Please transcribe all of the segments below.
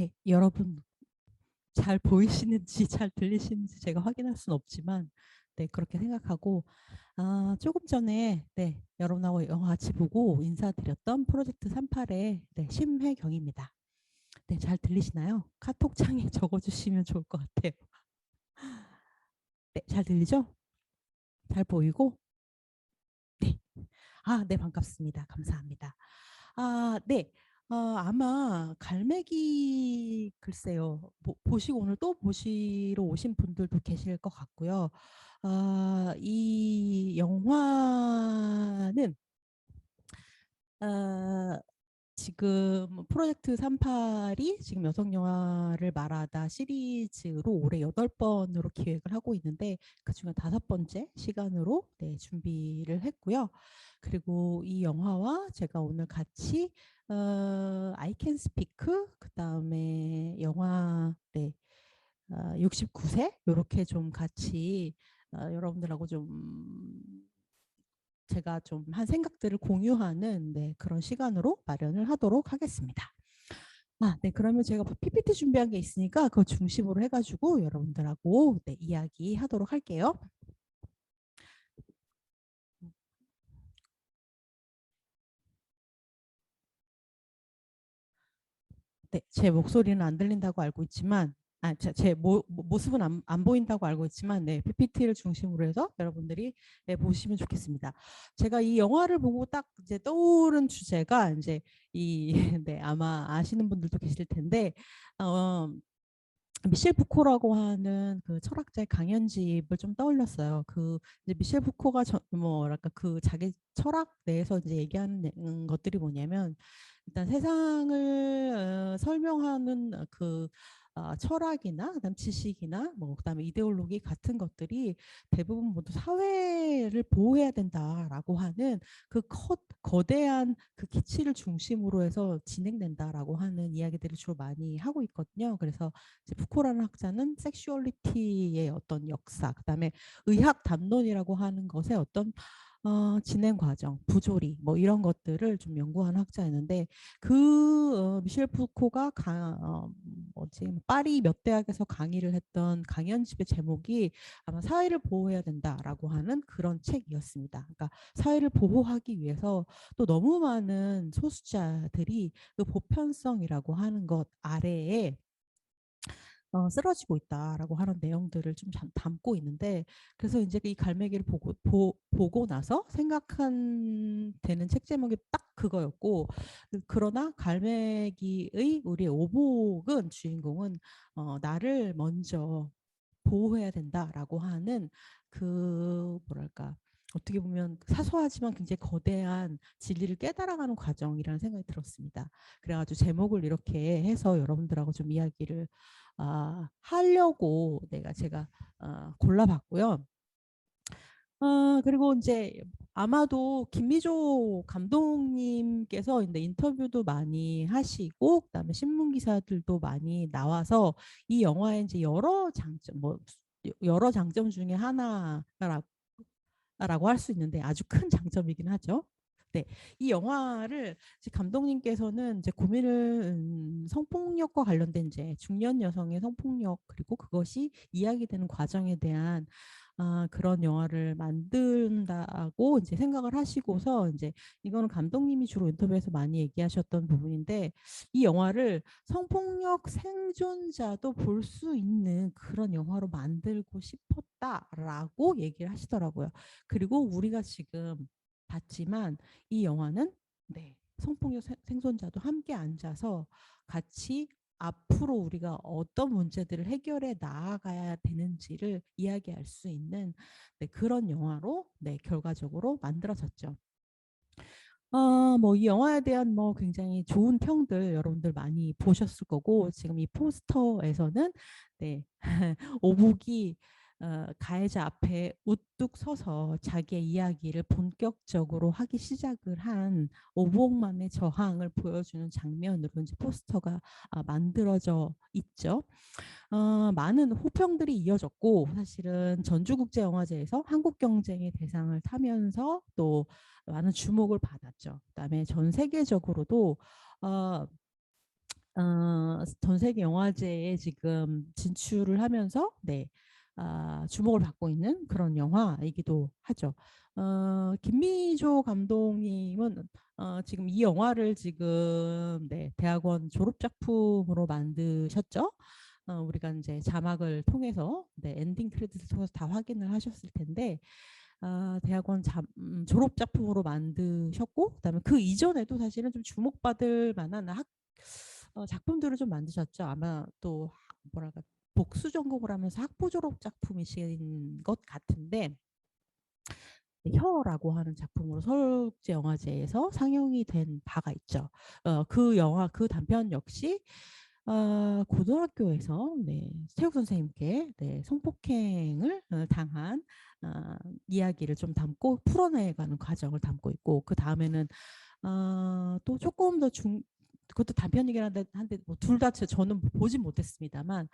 네, 여러분 잘 보이시는지 잘 들리시는지 제가 확인할 수는 없지만 네, 그렇게 생각하고 조금 전에 네, 여러분하고 영화 같이 보고 인사드렸던 프로젝트 38의 네, 심혜경입니다. 네, 잘 들리시나요? 카톡창에 적어주시면 좋을 것 같아요. 네, 잘 들리죠? 잘 보이고? 네. 네, 반갑습니다. 감사합니다. 네. 아마 갈매기 글쎄요. 보시고 오늘 또 보시러 오신 분들도 계실 것 같고요. 이 영화는 아, 지금 프로젝트 38이 지금 여성 영화를 말하다 시리즈로 올해 8번으로 기획을 하고 있는데 그중에 5번째 시간으로 네, 준비를 했고요. 그리고 이 영화와 제가 오늘 같이 I Can Speak 그다음에 영화 네, 69세 이렇게 좀 같이 여러분들하고 좀 제가 좀 한 생각들을 공유하는 네, 그런 시간으로 마련을 하도록 하겠습니다. 네, 그러면 제가 PPT 준비한 게 있으니까 그거 중심으로 해가지고 여러분들하고 네, 이야기하도록 할게요. 네, 제 목소리는 안 들린다고 알고 있지만, 제 모습은 안 보인다고 알고 있지만, 네, PPT를 중심으로 해서 여러분들이 네, 보시면 좋겠습니다. 제가 이 영화를 보고 딱 이제 떠오른 주제가 이제 이, 네, 아마 아시는 분들도 계실 텐데, 미셸 부코라고 하는 그 철학자의 강연집을 좀 떠올렸어요. 그 이제 미셸 부코가 뭐랄까 그 자기 철학 내에서 이제 얘기하는 것들이 뭐냐면 일단 세상을 설명하는 그 철학이나 그다음 지식이나 뭐 그다음에 이데올로기 같은 것들이 대부분 모두 사회를 보호해야 된다라고 하는 그 거대한 그 기치를 중심으로 해서 진행된다라고 하는 이야기들을 주로 많이 하고 있거든요. 그래서 이제 푸코라는 학자는 섹슈얼리티의 어떤 역사, 그다음에 의학 담론이라고 하는 것의 어떤 진행 과정, 부조리 뭐 이런 것들을 좀 연구하는 학자였는데 미셸 푸코가 뭐지 파리 몇 대학에서 강의를 했던 강연집의 제목이 아마 사회를 보호해야 된다라고 하는 그런 책이었습니다. 그러니까 사회를 보호하기 위해서 또 너무 많은 소수자들이 그 보편성이라고 하는 것 아래에 쓰러지고 있다라고 하는 내용들을 좀 담고 있는데 그래서 이제 이 갈매기를 보고 나서 생각한 되는 책 제목이 딱 그거였고 그러나 갈매기의 우리 오복은 주인공은 나를 먼저 보호해야 된다라고 하는 그 뭐랄까 어떻게 보면 사소하지만 굉장히 거대한 진리를 깨달아가는 과정이라는 생각이 들었습니다. 그래가지고 제목을 이렇게 해서 여러분들하고 좀 이야기를 하려고 제가 골라봤고요. 그리고 이제 아마도 김미조 감독님께서 이제 인터뷰도 많이 하시고 그다음에 신문 기사들도 많이 나와서 이 영화의 이제 여러 장점 중에 하나라고 할 수 있는데 아주 큰 장점이긴 하죠. 네, 이 영화를 이제 감독님께서는 이제 고민을 성폭력과 관련된 이제 중년 여성의 성폭력 그리고 그것이 이야기되는 과정에 대한 그런 영화를 만든다고 이제 생각을 하시고서 이제 이거는 감독님이 주로 인터뷰에서 많이 얘기하셨던 부분인데 이 영화를 성폭력 생존자도 볼 수 있는 그런 영화로 만들고 싶었다라고 얘기를 하시더라고요. 그리고 우리가 지금 봤지만 이 영화는 네, 성폭력 생존자도 함께 앉아서 같이 앞으로 우리가 어떤 문제들을 해결해 나아가야 되는지를 이야기할 수 있는 네, 그런 영화로 네, 결과적으로 만들어졌죠. 뭐 이 영화에 대한 뭐 굉장히 좋은 평들 여러분들 많이 보셨을 거고 지금 이 포스터에서는 네, 오복이 가해자 앞에 우뚝 서서 자기의 이야기를 본격적으로 하기 시작을 한 오복만의 저항을 보여주는 장면으로 이제 포스터가 만들어져 있죠. 많은 호평들이 이어졌고 사실은 전주국제영화제에서 한국 경쟁의 대상을 타면서 또 많은 주목을 받았죠. 그다음에 전 세계적으로도 어, 전 세계 영화제에 지금 진출을 하면서 네, 주목을 받고 있는 그런 영화이기도 하죠. 김미조 감독님은 지금 이 영화를 지금 네, 대학원 졸업 작품으로 만드셨죠. 우리가 이제 자막을 통해서 네, 엔딩 크레딧을 통해서 다 확인을 하셨을 텐데 대학원 졸업 작품으로 만드셨고, 그다음에 그 이전에도 사실은 좀 주목받을 만한 작품들을 좀 만드셨죠. 아마 또 뭐랄까 복수 전공을 하면서 학부 졸업 작품이신 것 같은데, 혀라고 하는 작품으로 서울국제영화제에서 상영이 된 바가 있죠. 그 영화 그 단편 역시 고등학교에서 네, 체육 선생님께 네, 성폭행을 당한 이야기를 좀 담고 풀어내가는 과정을 담고 있고, 그 다음에는 또 조금 더 그것도 단편이긴 한데 뭐 둘 다 저는 보진 못했습니다만,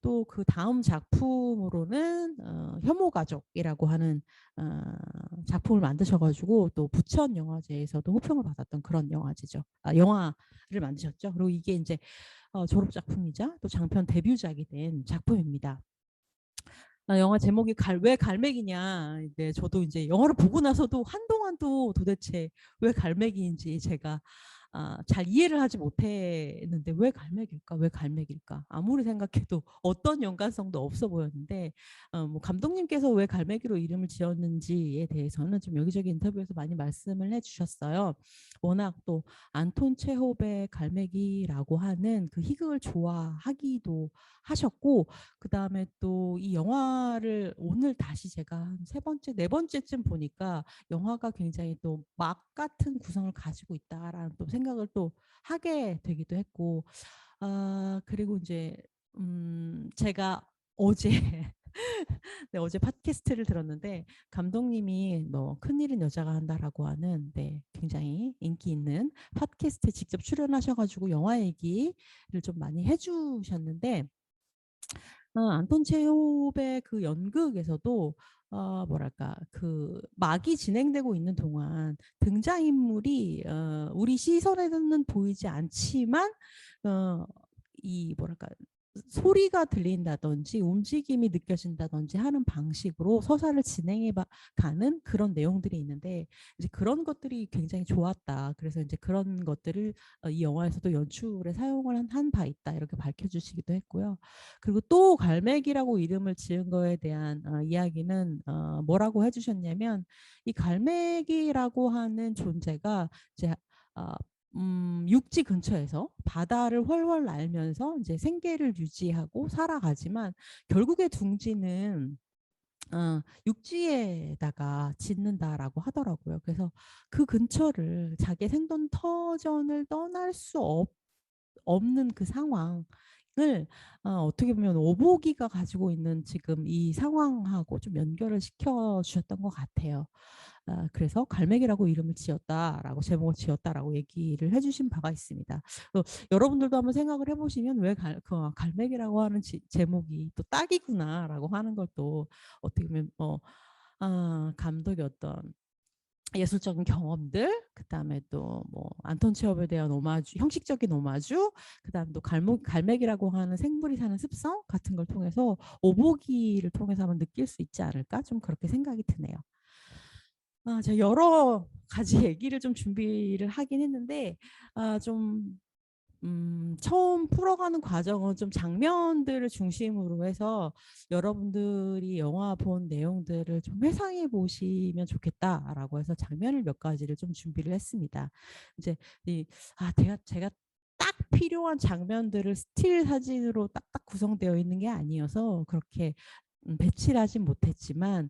또 그 다음 작품으로는 혐오가족이라고 하는 작품을 만드셔가지고 또 부천 영화제에서도 호평을 받았던 그런 영화제죠. 영화를 만드셨죠. 그리고 이게 이제 졸업 작품이자 또 장편 데뷔작이 된 작품입니다. 영화 제목이 왜 갈매기냐. 네, 저도 이제 영화를 보고 나서도 한동안 또 도대체 왜 갈매기인지 제가 잘 이해를 하지 못했는데, 왜 갈매기일까? 왜 갈매기일까? 아무리 생각해도 어떤 연관성도 없어 보였는데, 뭐 감독님께서 왜 갈매기로 이름을 지었는지에 대해서는 좀 여기저기 인터뷰에서 많이 말씀을 해주셨어요. 워낙 또 안톤 체홉의 갈매기라고 하는 그 희극을 좋아하기도 하셨고, 그 다음에 또 이 영화를 오늘 다시 제가 한 세 번째, 네 번째쯤 보니까 영화가 굉장히 또 막 같은 구성을 가지고 있다라는 또 생각을 또 하게 되기도 했고, 그리고 이제 제가 어제 네, 어제 팟캐스트를 들었는데, 감독님이 뭐 큰일은 여자가 한다라고 하는 네, 굉장히 인기 있는 팟캐스트에 직접 출연하셔가지고 영화 얘기를 좀 많이 해주셨는데, 안톤 체홉의 그 연극에서도 뭐랄까 그 막이 진행되고 있는 동안 등장인물이 우리 시선에는 보이지 않지만 이 뭐랄까 소리가 들린다든지 움직임이 느껴진다든지 하는 방식으로 서사를 진행해 가는 그런 내용들이 있는데, 이제 그런 것들이 굉장히 좋았다. 그래서 이제 그런 것들을 이 영화에서도 연출에 사용을 한 바 있다, 이렇게 밝혀주시기도 했고요. 그리고 또 갈매기라고 이름을 지은 거에 대한 이야기는 뭐라고 해주셨냐면, 이 갈매기라고 하는 존재가 이제 육지 근처에서 바다를 훨훨 날면서 이제 생계를 유지하고 살아가지만, 결국에 둥지는 육지에다가 짓는다라고 하더라고요. 그래서 그 근처를 자기 생존 터전을 떠날 수 없는 그 상황을 어떻게 보면 오보기가 가지고 있는 지금 이 상황하고 좀 연결을 시켜 주셨던 것 같아요. 그래서 갈매기라고 이름을 지었다라고, 제목을 지었다라고 얘기를 해주신 바가 있습니다. 여러분들도 한번 생각을 해보시면 왜 갈매기라고 하는 제목이 또 딱이구나라고 하는 걸 또 어떻게 보면 감독의 어떤 예술적인 경험들, 그다음에 또 뭐 안톤 체홉에 대한 오마주, 형식적인 오마주, 그다음 또 갈매기라고 하는 생물이 사는 습성 같은 걸 통해서 오보기를 통해서 한번 느낄 수 있지 않을까, 좀 그렇게 생각이 드네요. 제가 여러 가지 얘기를 좀 준비를 하긴 했는데 좀 처음 풀어가는 과정은 좀 장면들을 중심으로 해서 여러분들이 영화 본 내용들을 좀 회상해 보시면 좋겠다라고 해서 장면을 몇 가지를 좀 준비를 했습니다. 이제 제가 딱 필요한 장면들을 스틸 사진으로 딱딱 구성되어 있는 게 아니어서 그렇게 배치를 하진 못했지만,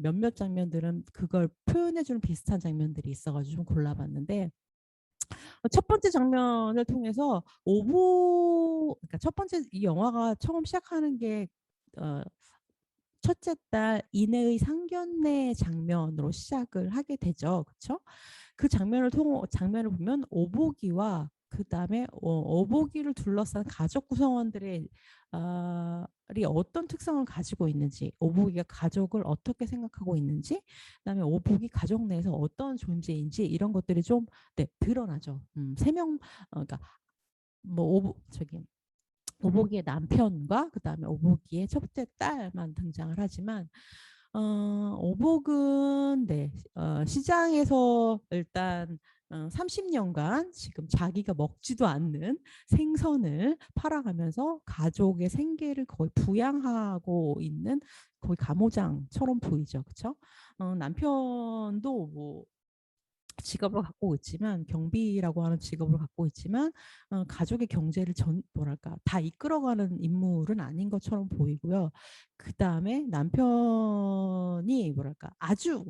몇몇 장면들은 그걸 표현해주는 비슷한 장면들이 있어가지고 좀 골라봤는데, 첫 번째 장면을 통해서 그러니까 첫 번째 이 영화가 처음 시작하는 게 첫째 딸 이내의 상견례 장면으로 시작을 하게 되죠. 그렇죠? 그 장면을 보면 오보기와 그다음에 오보기를 둘러싼 가족 구성원들의 어떤 특성을 가지고 있는지, 오보기가 가족을 어떻게 생각하고 있는지, 그다음에 오보기 가족 내에서 어떤 존재인지, 이런 것들이 좀 네, 드러나죠. 그러니까 오복이의 남편과 그다음에 오복이의 첫째 딸만 등장을 하지만 오복은 시장에서 일단 30년간 지금 자기가 먹지도 않는 생선을 팔아가면서 가족의 생계를 거의 부양하고 있는 거의 가모장처럼 보이죠. 그렇죠? 남편도 뭐 직업을 갖고 있지만 경비라고 하는 직업을 갖고 있지만 가족의 경제를 다 이끌어가는 인물은 아닌 것처럼 보이고요. 그 다음에 남편이 아주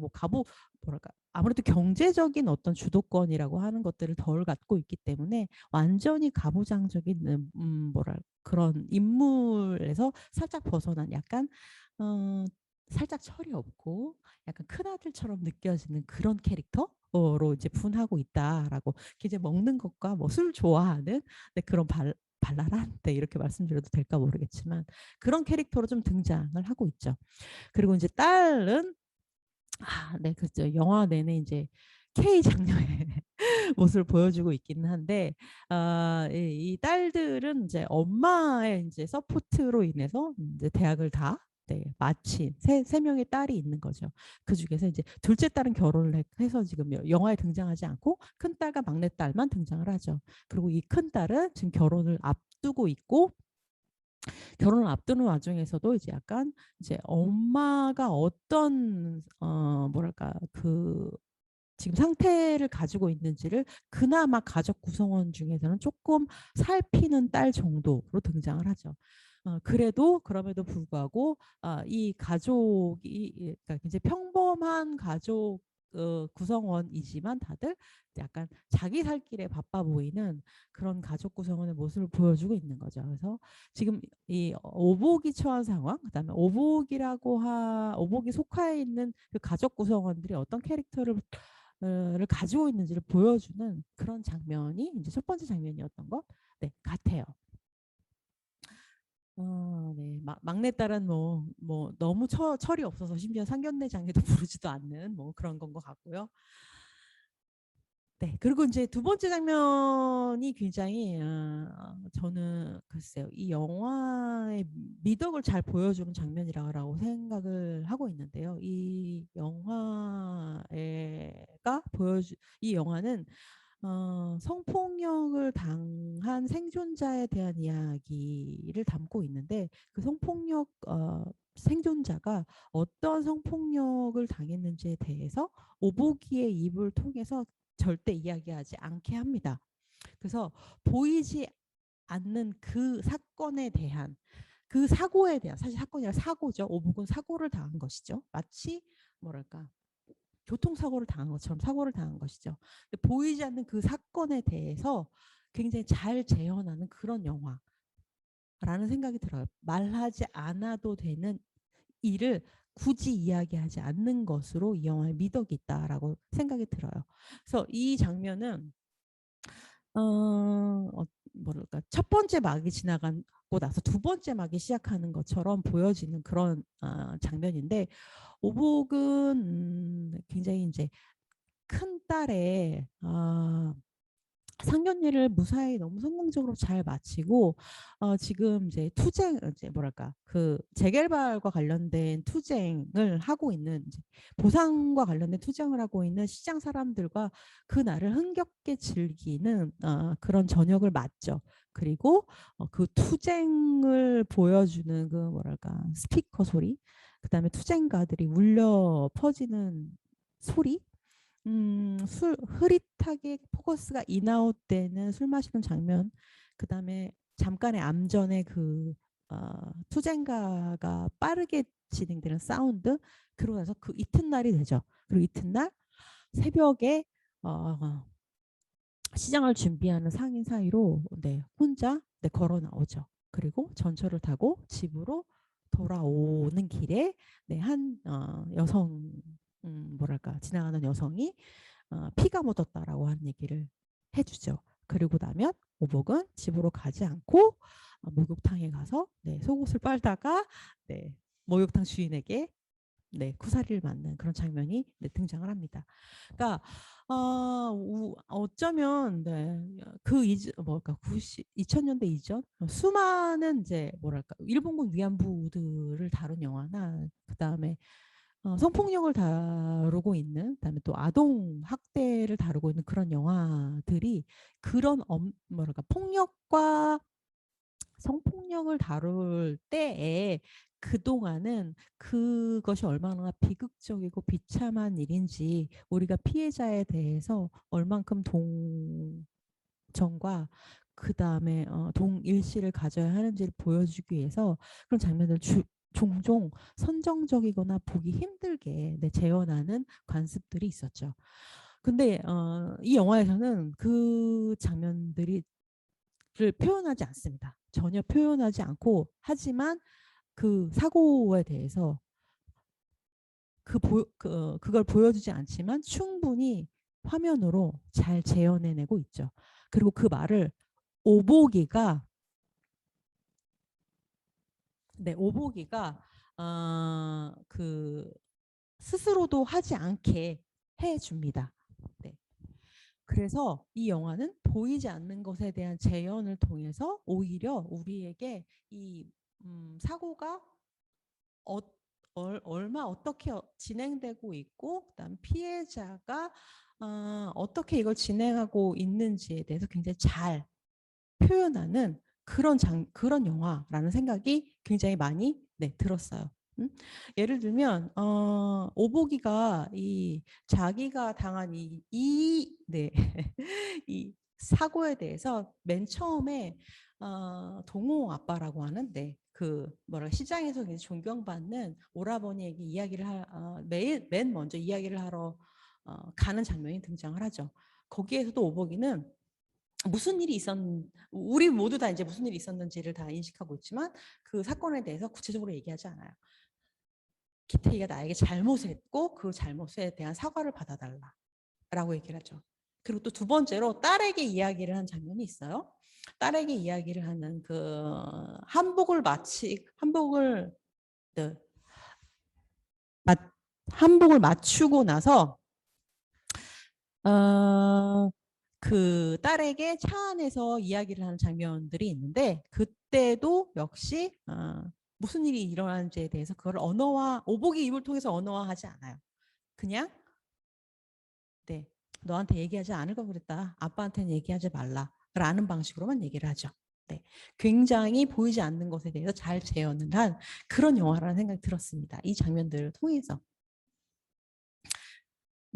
아무래도 경제적인 어떤 주도권이라고 하는 것들을 덜 갖고 있기 때문에 완전히 가부장적인 그런 인물에서 살짝 벗어난 약간 살짝 철이 없고 약간 큰아들처럼 느껴지는 그런 캐릭터로 이제 분하고 있다라고. 이제 먹는 것과 뭐 술 좋아하는 그런 발랄한 이렇게 말씀드려도 될까 모르겠지만 그런 캐릭터로 좀 등장을 하고 있죠. 그리고 이제 딸은 그죠. 영화 내내 이제 K 장녀의 모습을 보여주고 있기는 한데 이 딸들은 이제 엄마의 이제 서포트로 인해서 이제 대학을 다 마친 세 명의 딸이 있는 거죠. 그 중에서 이제 둘째 딸은 결혼을 해서 지금 영화에 등장하지 않고 큰 딸과 막내 딸만 등장을 하죠. 그리고 이 큰 딸은 지금 결혼을 앞두고 있고 결혼을 앞두는 와중에서도 이제 약간 이제 엄마가 어떤 지금 상태를 가지고 있는지를 그나마 가족 구성원 중에서는 조금 살피는 딸 정도로 등장을 하죠. 그럼에도 불구하고 이 가족이 그러니까 굉장히 평범한 가족 구성원이지만 다들 약간 자기 살 길에 바빠 보이는 그런 가족 구성원의 모습을 보여주고 있는 거죠. 그래서 지금 이 오복이 처한 상황, 그다음에 오복이 속하에 있는 그 가족 구성원들이 어떤 캐릭터를 가지고 있는지를 보여주는 그런 장면이 이제 첫 번째 장면이었던 것 같아요. 네. 막내딸은 뭐 너무 철이 없어서 심지어 상견례 장에도 부르지도 않는 뭐 그런 건 것 같고요. 네. 그리고 이제 두 번째 장면이 굉장히 저는 글쎄요. 이 영화의 미덕을 잘 보여주는 장면이라고 생각을 하고 있는데요. 이 영화는 성폭력을 당한 생존자에 대한 이야기를 담고 있는데 그 성폭력 생존자가 어떤 성폭력을 당했는지에 대해서 오보기의 입을 통해서 절대 이야기하지 않게 합니다. 그래서 보이지 않는 그 사건에 대한 사고에 대한 사실 사건이 아니라 사고죠. 오복은 사고를 당한 것이죠. 마치 교통사고를 당한 것처럼 사고를 당한 것이죠. 보이지 않는 그 사건에 대해서 굉장히 잘 재현하는 그런 영화라는 생각이 들어요. 말하지 않아도 되는 일을 굳이 이야기하지 않는 것으로 이 영화에 미덕이 있다라고 생각이 들어요. 그래서 이 장면은 첫 번째 막이 지나가고 나서 두 번째 막이 시작하는 것처럼 보여지는 그런 장면인데 오복은 굉장히 이제 큰 딸의 상견례를 무사히 너무 성공적으로 잘 마치고 지금 이제 그 재개발과 관련된 투쟁을 하고 있는 보상과 관련된 투쟁을 하고 있는 시장 사람들과 그 날을 흥겹게 즐기는 그런 저녁을 맞죠. 그리고 그 투쟁을 보여주는 스피커 소리, 그다음에 투쟁가들이 울려 퍼지는 소리, 흐릿하게 포커스가 인아웃되는 술 마시는 장면, 그 다음에 잠깐의 암전의 투쟁가가 빠르게 진행되는 사운드, 그러고 나서 그 이튿날이 되죠. 그리고 이튿날 새벽에 시장을 준비하는 상인 사이로 혼자 걸어 나오죠. 그리고 전철을 타고 집으로 돌아오는 길에 한 여성 지나가는 여성이 피가 묻었다라고 하는 얘기를 해주죠. 그리고 나면 오복은 집으로 가지 않고 목욕탕에 가서 속옷을 빨다가 목욕탕 주인에게 네, 쿠사리를 맞는 그런 장면이 네, 등장을 합니다. 그러니까 어쩌면 네, 그 뭐랄까 2000년대 이전 수많은 이제 뭐랄까 일본군 위안부들을 다룬 영화나 그다음에 성폭력을 다루고 있는 그다음에 또 아동 학대를 다루고 있는 그런 영화들이 그런 뭐랄까 폭력과 성폭력을 다룰 때에 그동안은 그것이 얼마나 비극적이고 비참한 일인지 우리가 피해자에 대해서 얼만큼 동정과 그 다음에 동일시를 가져야 하는지를 보여주기 위해서 그런 장면을 종종 선정적이거나 보기 힘들게 재현하는 관습들이 있었죠. 근데 이 영화에서는 그 장면들이 를 표현하지 않습니다. 전혀 표현하지 않고 하지만 그 사고에 대해서 그걸 보여주지 않지만 충분히 화면으로 잘 재현해내고 있죠. 그리고 그 말을 오보기가 오보기가 그 스스로도 하지 않게 해줍니다. 네. 그래서 이 영화는 보이지 않는 것에 대한 재현을 통해서 오히려 우리에게 이 사고가 얼마 어떻게 진행되고 있고 그다음 피해자가 어떻게 이걸 진행하고 있는지에 대해서 굉장히 잘 표현하는 그런 영화라는 생각이 굉장히 많이 들었어요. 예를 들면 오보기가 이 자기가 당한 이 사고에 대해서 맨 처음에 동호 아빠라고 하는데 그 뭐라 시장에서 굉장히 존경받는 오라버니에게 맨 먼저 이야기를 하러 가는 장면이 등장을 하죠. 거기에서도 오보기는 무슨 일이 우리 모두 다 이제 무슨 일이 있었는지를 다 인식하고 있지만 그 사건에 대해서 구체적으로 얘기하지 않아요. 기태이가 나에게 잘못을 했고 그 잘못에 대한 사과를 받아달라라고 얘기를 하죠. 그리고 또 두 번째로 딸에게 이야기를 한 장면이 있어요. 딸에게 이야기를 하는 그 네, 한복을 맞추고 나서 그 딸에게 차 안에서 이야기를 하는 장면들이 있는데 그때도 역시 무슨 일이 일어나는지에 대해서 그걸 오복의 입을 통해서 언어화하지 않아요. 그냥 너한테 얘기하지 않을 걸 그랬다. 아빠한테는 얘기하지 말라. 라는 방식으로만 얘기를 하죠. 굉장히 보이지 않는 것에 대해서 잘 재현을 한 그런 영화라는 생각이 들었습니다. 이 장면들을 통해서.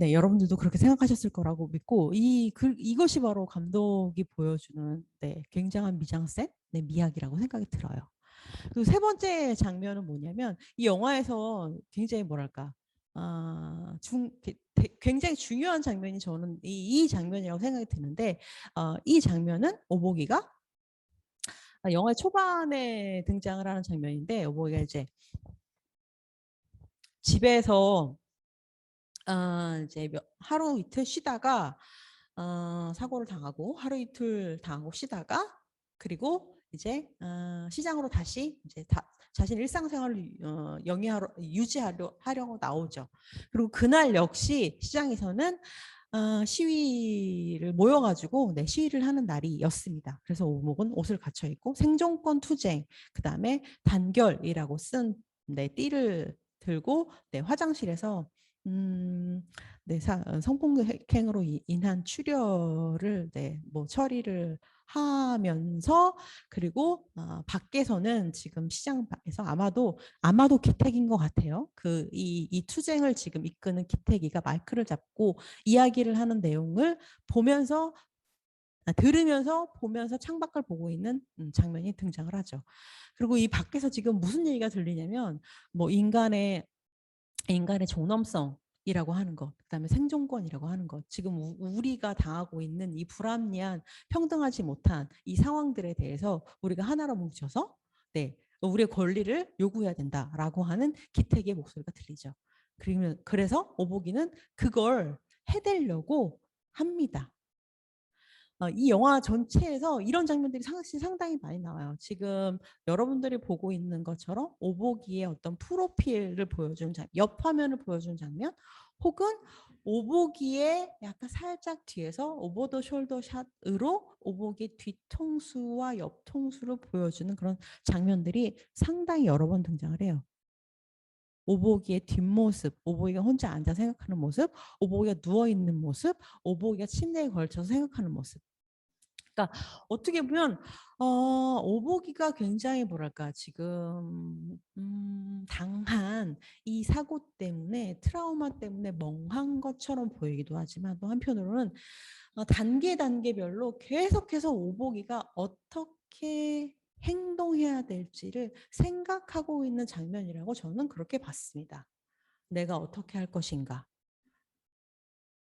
여러분들도 그렇게 생각하셨을 거라고 믿고 이것이 바로 감독이 보여주는 굉장한 미장센, 미학이라고 생각이 들어요. 그리고 세 번째 장면은 뭐냐면 이 영화에서 굉장히 뭐랄까 굉장히 중요한 장면이 저는 이 장면이라고 생각이 드는데 이 장면은 오보기가 영화 초반에 등장을 하는 장면인데 오보기가 이제 집에서 이제 하루 이틀 쉬다가 사고를 당하고 하루 이틀 당하고 쉬다가 그리고 이제 시장으로 다시 이제 자신 일상생활을 유지하려고 나오죠. 그리고 그날 역시 시장에서는 시위를 모여가지고 시위를 하는 날이었습니다. 그래서 오목은 옷을 갖춰 입고 생존권 투쟁, 그 다음에 단결이라고 쓴 띠를 들고 화장실에서 성폭행으로 인한 출혈을 뭐 처리를 하면서 그리고 밖에서는 지금 시장에서 아마도 기택인 것 같아요. 이 투쟁을 지금 이끄는 기택이가 마이크를 잡고 이야기를 하는 내용을 들으면서 보면서 창밖을 보고 있는 장면이 등장을 하죠. 그리고 이 밖에서 지금 무슨 얘기가 들리냐면 뭐 인간의 존엄성이라고 하는 것, 그다음에 생존권이라고 하는 것, 지금 우리가 당하고 있는 이 불합리한 평등하지 못한 이 상황들에 대해서 우리가 하나로 뭉쳐서 우리의 권리를 요구해야 된다라고 하는 기택의 목소리가 들리죠. 그래서 오보기는 그걸 해내려고 합니다. 이 영화 전체에서 이런 장면들이 사실 상당히 많이 나와요. 지금 여러분들이 보고 있는 것처럼 오보기의 어떤 프로필을 보여주는 옆 화면을 보여주는 장면, 혹은 오보기의 약간 살짝 뒤에서 오버 더 숄더 샷으로 오보기 뒤통수와 옆통수를 보여주는 그런 장면들이 상당히 여러 번 등장을 해요. 오보기의 뒷모습, 오보기가 혼자 앉아 생각하는 모습, 오보기가 누워있는 모습, 오보기가 침대에 걸쳐서 생각하는 모습. 그러니까 어떻게 보면 오보기가 굉장히 뭐랄까 지금 당한 이 사고 때문에 트라우마 때문에 멍한 것처럼 보이기도 하지만 또 한편으로는 단계별로 계속해서 오보기가 어떻게 행동해야 될지를 생각하고 있는 장면이라고 저는 그렇게 봤습니다. 내가 어떻게 할 것인가.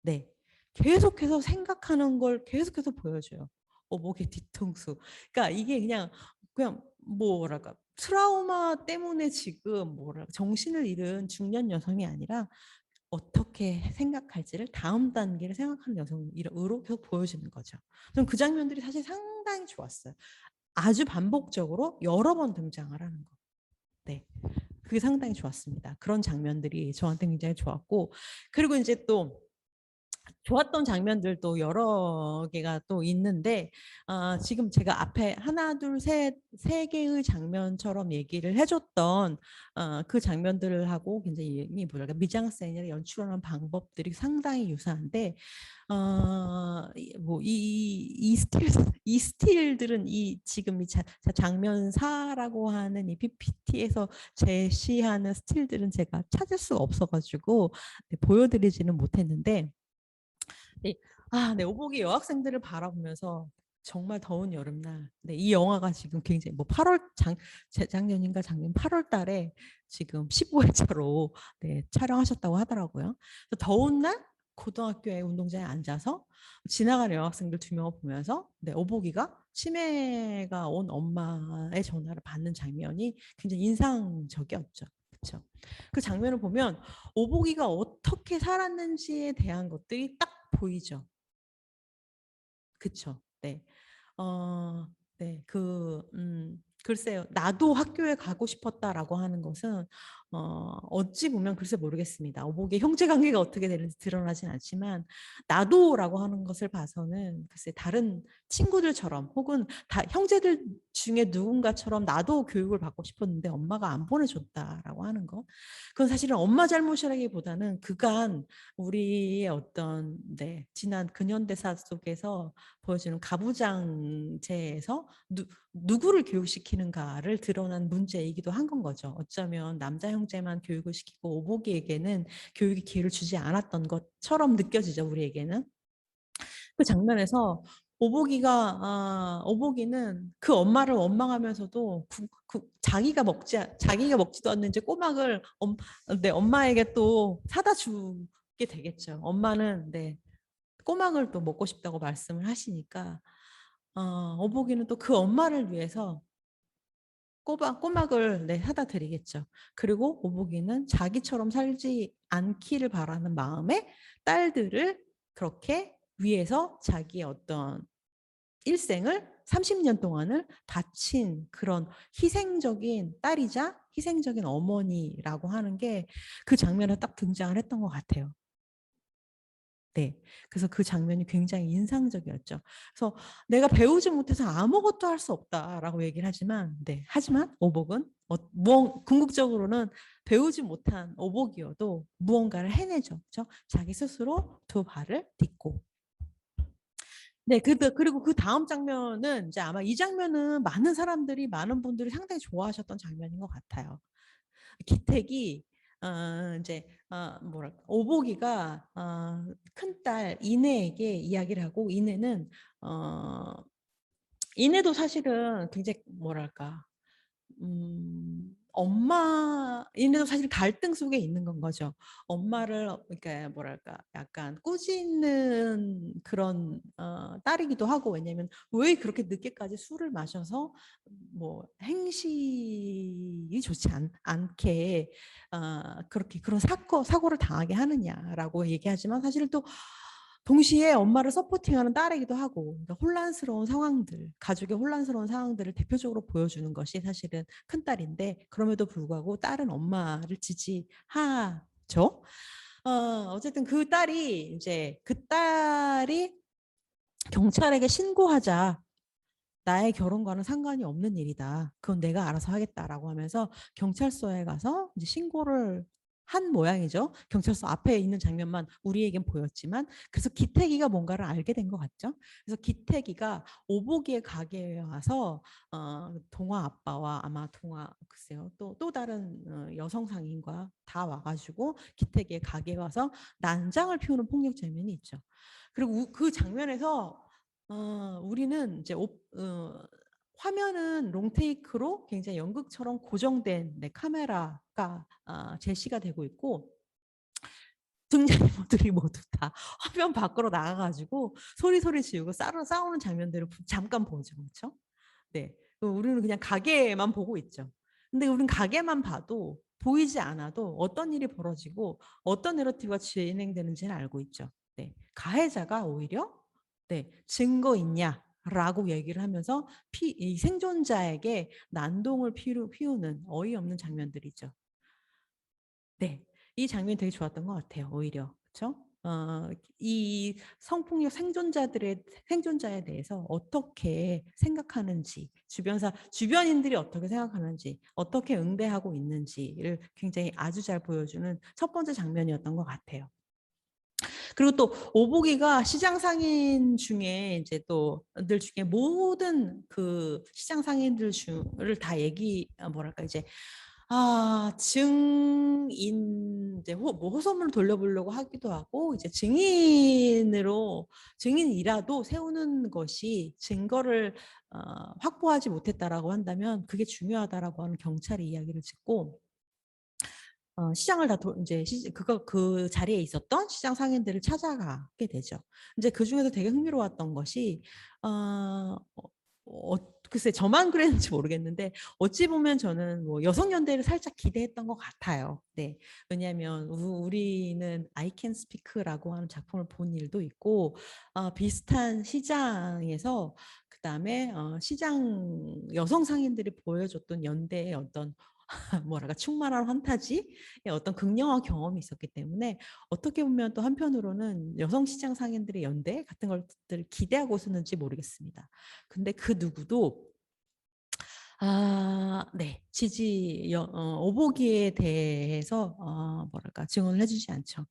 네. 계속해서 생각하는 걸 계속해서 보여줘요. 목의 뒤통수. 그러니까 이게 그냥 뭐랄까 트라우마 때문에 지금 뭐랄까 정신을 잃은 중년 여성이 아니라 어떻게 생각할지를 다음 단계를 생각하는 여성으로 계속 보여지는 거죠. 저는 그 장면들이 사실 상당히 좋았어요. 아주 반복적으로 여러 번 등장을 하는 거. 네. 그게 상당히 좋았습니다. 그런 장면들이 저한테 굉장히 좋았고, 그리고 이제 또 좋았던 장면들도 여러 개가 또 있는데 지금 제가 앞에 하나 둘 세 개의 장면처럼 얘기를 해줬던 그 장면들을 하고 굉장히 뭐랄까 미장센이나 연출하는 방법들이 상당히 유사한데 이 스틸들은 지금 이 장면사라고 하는 이 PPT에서 제시하는 스틸들은 제가 찾을 수가 없어가지고 보여드리지는 못했는데 네. 네, 오복이 여학생들을 바라보면서 정말 더운 여름날. 네, 이 영화가 지금 굉장히 뭐 8월 재작년인가 작년 8월 달에 지금 15회차로 네, 촬영하셨다고 하더라고요. 더운 날 고등학교의 운동장에 앉아서 지나가는 여학생들 2명을 보면서 네, 오복이가 치매가 온 엄마의 전화를 받는 장면이 굉장히 인상적이었죠. 그렇죠. 그 장면을 보면 오복이가 어떻게 살았는지에 대한 것들이 딱 보이죠. 그쵸. 네. 어, 네. 글쎄요. 나도 학교에 가고 싶었다라고 하는 것은 어찌 보면 글쎄 모르겠습니다. 오복의 형제 관계가 어떻게 되는지 드러나진 않지만 나도라고 하는 것을 봐서는 글쎄 다른 친구들처럼 혹은 다 형제들 중에 누군가처럼 나도 교육을 받고 싶었는데 엄마가 안 보내줬다라고 하는 것. 그건 사실은 엄마 잘못이라기보다는 그간 우리의 어떤 지난 근현대사 속에서 보여주는 가부장제에서 누구를 교육시키는가를 드러난 문제이기도 한 건 거죠. 어쩌면 남자 형제만 교육을 시키고 오복이에게는 교육의 기회를 주지 않았던 것처럼 느껴지죠. 우리에게는. 그 장면에서 오복이는 그 엄마를 원망하면서도 자기가 먹지도 않는 이제 꼬막을 엄마에게 또 사다 주게 되겠죠. 엄마는 꼬막을 또 먹고 싶다고 말씀을 하시니까 오복이는 또 그 엄마를 위해서 꼬막을 사다 드리겠죠. 그리고 오복이는 자기처럼 살지 않기를 바라는 마음에 딸들을 그렇게 위해서 자기의 어떤 일생을 30년 동안을 바친 그런 희생적인 딸이자 희생적인 어머니라고 하는 게 그 장면에 딱 등장을 했던 것 같아요. 네. 그래서 그 장면이 굉장히 인상적이었죠. 그래서 내가 배우지 못해서 아무것도 할 수 없다라고 얘기를 하지만, 하지만 오복은 궁극적으로는 배우지 못한 오복이어도 무언가를 해내죠. 그렇죠? 자기 스스로 2발을 딛고. 네, 그리고 그 다음 장면은 이제 아마 이 장면은 많은 분들이 상당히 좋아하셨던 장면인 것 같아요. 기택이 이제 뭐랄까 오복이가 큰딸 이내에게 이야기를 하고 이내도 사실은 굉장히 뭐랄까 얘네도 사실 갈등 속에 있는 건 거죠. 엄마를 그러니까 뭐랄까 약간 꾸짖는 그런 딸이기도 하고 왜냐면 왜 그렇게 늦게까지 술을 마셔서 뭐 행실이 좋지 않게 그렇게 그런 사고를 당하게 하느냐라고 얘기하지만 사실 또 동시에 엄마를 서포팅하는 딸이기도 하고, 그러니까 혼란스러운 상황들, 가족의 혼란스러운 상황들을 대표적으로 보여주는 것이 사실은 큰딸인데, 그럼에도 불구하고 딸은 엄마를 지지하죠. 어쨌든 그 딸이 경찰에게 신고하자. 나의 결혼과는 상관이 없는 일이다. 그건 내가 알아서 하겠다라고 하면서 경찰서에 가서 이제 신고를 한 모양이죠. 경찰서 앞에 있는 장면만 우리에겐 보였지만, 그래서 기태기가 뭔가를 알게 된 것 같죠. 그래서 기태기가 오복이의 가게에 와서 동화 아빠와 아마 글쎄요, 또 다른 여성 상인과 다 와가지고 기태기의 가게에 와서 난장을 피우는 폭력 장면이 있죠. 그리고 그 장면에서 우리는 이제 화면은 롱테이크로 굉장히 연극처럼 고정된 카메라가 제시가 되고 있고, 등장인물들이 모두 다 화면 밖으로 나가가지고 소리 지르고 싸우는 장면들을 잠깐 보죠, 그렇죠? 네, 우리는 그냥 가게만 보고 있죠. 근데 우리는 가게만 봐도 보이지 않아도 어떤 일이 벌어지고 어떤 내러티브가 진행되는지는 알고 있죠. 네, 가해자가 오히려 증거 있냐? 라고 얘기를 하면서 이 생존자에게 난동을 피우는 어이없는 장면들이죠. 네, 이 장면이 되게 좋았던 것 같아요. 오히려 그렇죠? 이 성폭력 생존자에 대해서 어떻게 생각하는지, 주변인들이 어떻게 생각하는지, 어떻게 응대하고 있는지를 굉장히 아주 잘 보여주는 첫 번째 장면이었던 것 같아요. 그리고 또 오복이가 시장 상인 중에 이제 또들 중에 모든 그 시장 상인들 중을 다 뭐랄까 이제 증인 이제 뭐 호소문을 돌려보려고 하기도 하고, 이제 증인이라도 세우는 것이 증거를 확보하지 못했다라고 한다면 그게 중요하다라고 하는 경찰의 이야기를 듣고, 시장을 이제 그 자리에 있었던 시장 상인들을 찾아가게 되죠. 이제 그 중에서 되게 흥미로웠던 것이 글쎄 저만 그랬는지 모르겠는데, 어찌 보면 저는 뭐 여성연대를 살짝 기대했던 것 같아요. 네, 왜냐하면 우리는 I Can Speak라고 하는 작품을 본 일도 있고, 비슷한 시장에서 그다음에 시장 여성 상인들이 보여줬던 연대의 어떤 뭐랄까 충만한 환타지의 어떤 극명한 경험이 있었기 때문에, 어떻게 보면 또 한편으로는 여성 시장 상인들의 연대 같은 것들을 기대하고 있었는지 모르겠습니다. 근데 그 누구도 오보기에 대해서 뭐랄까 증언을 해주지 않죠.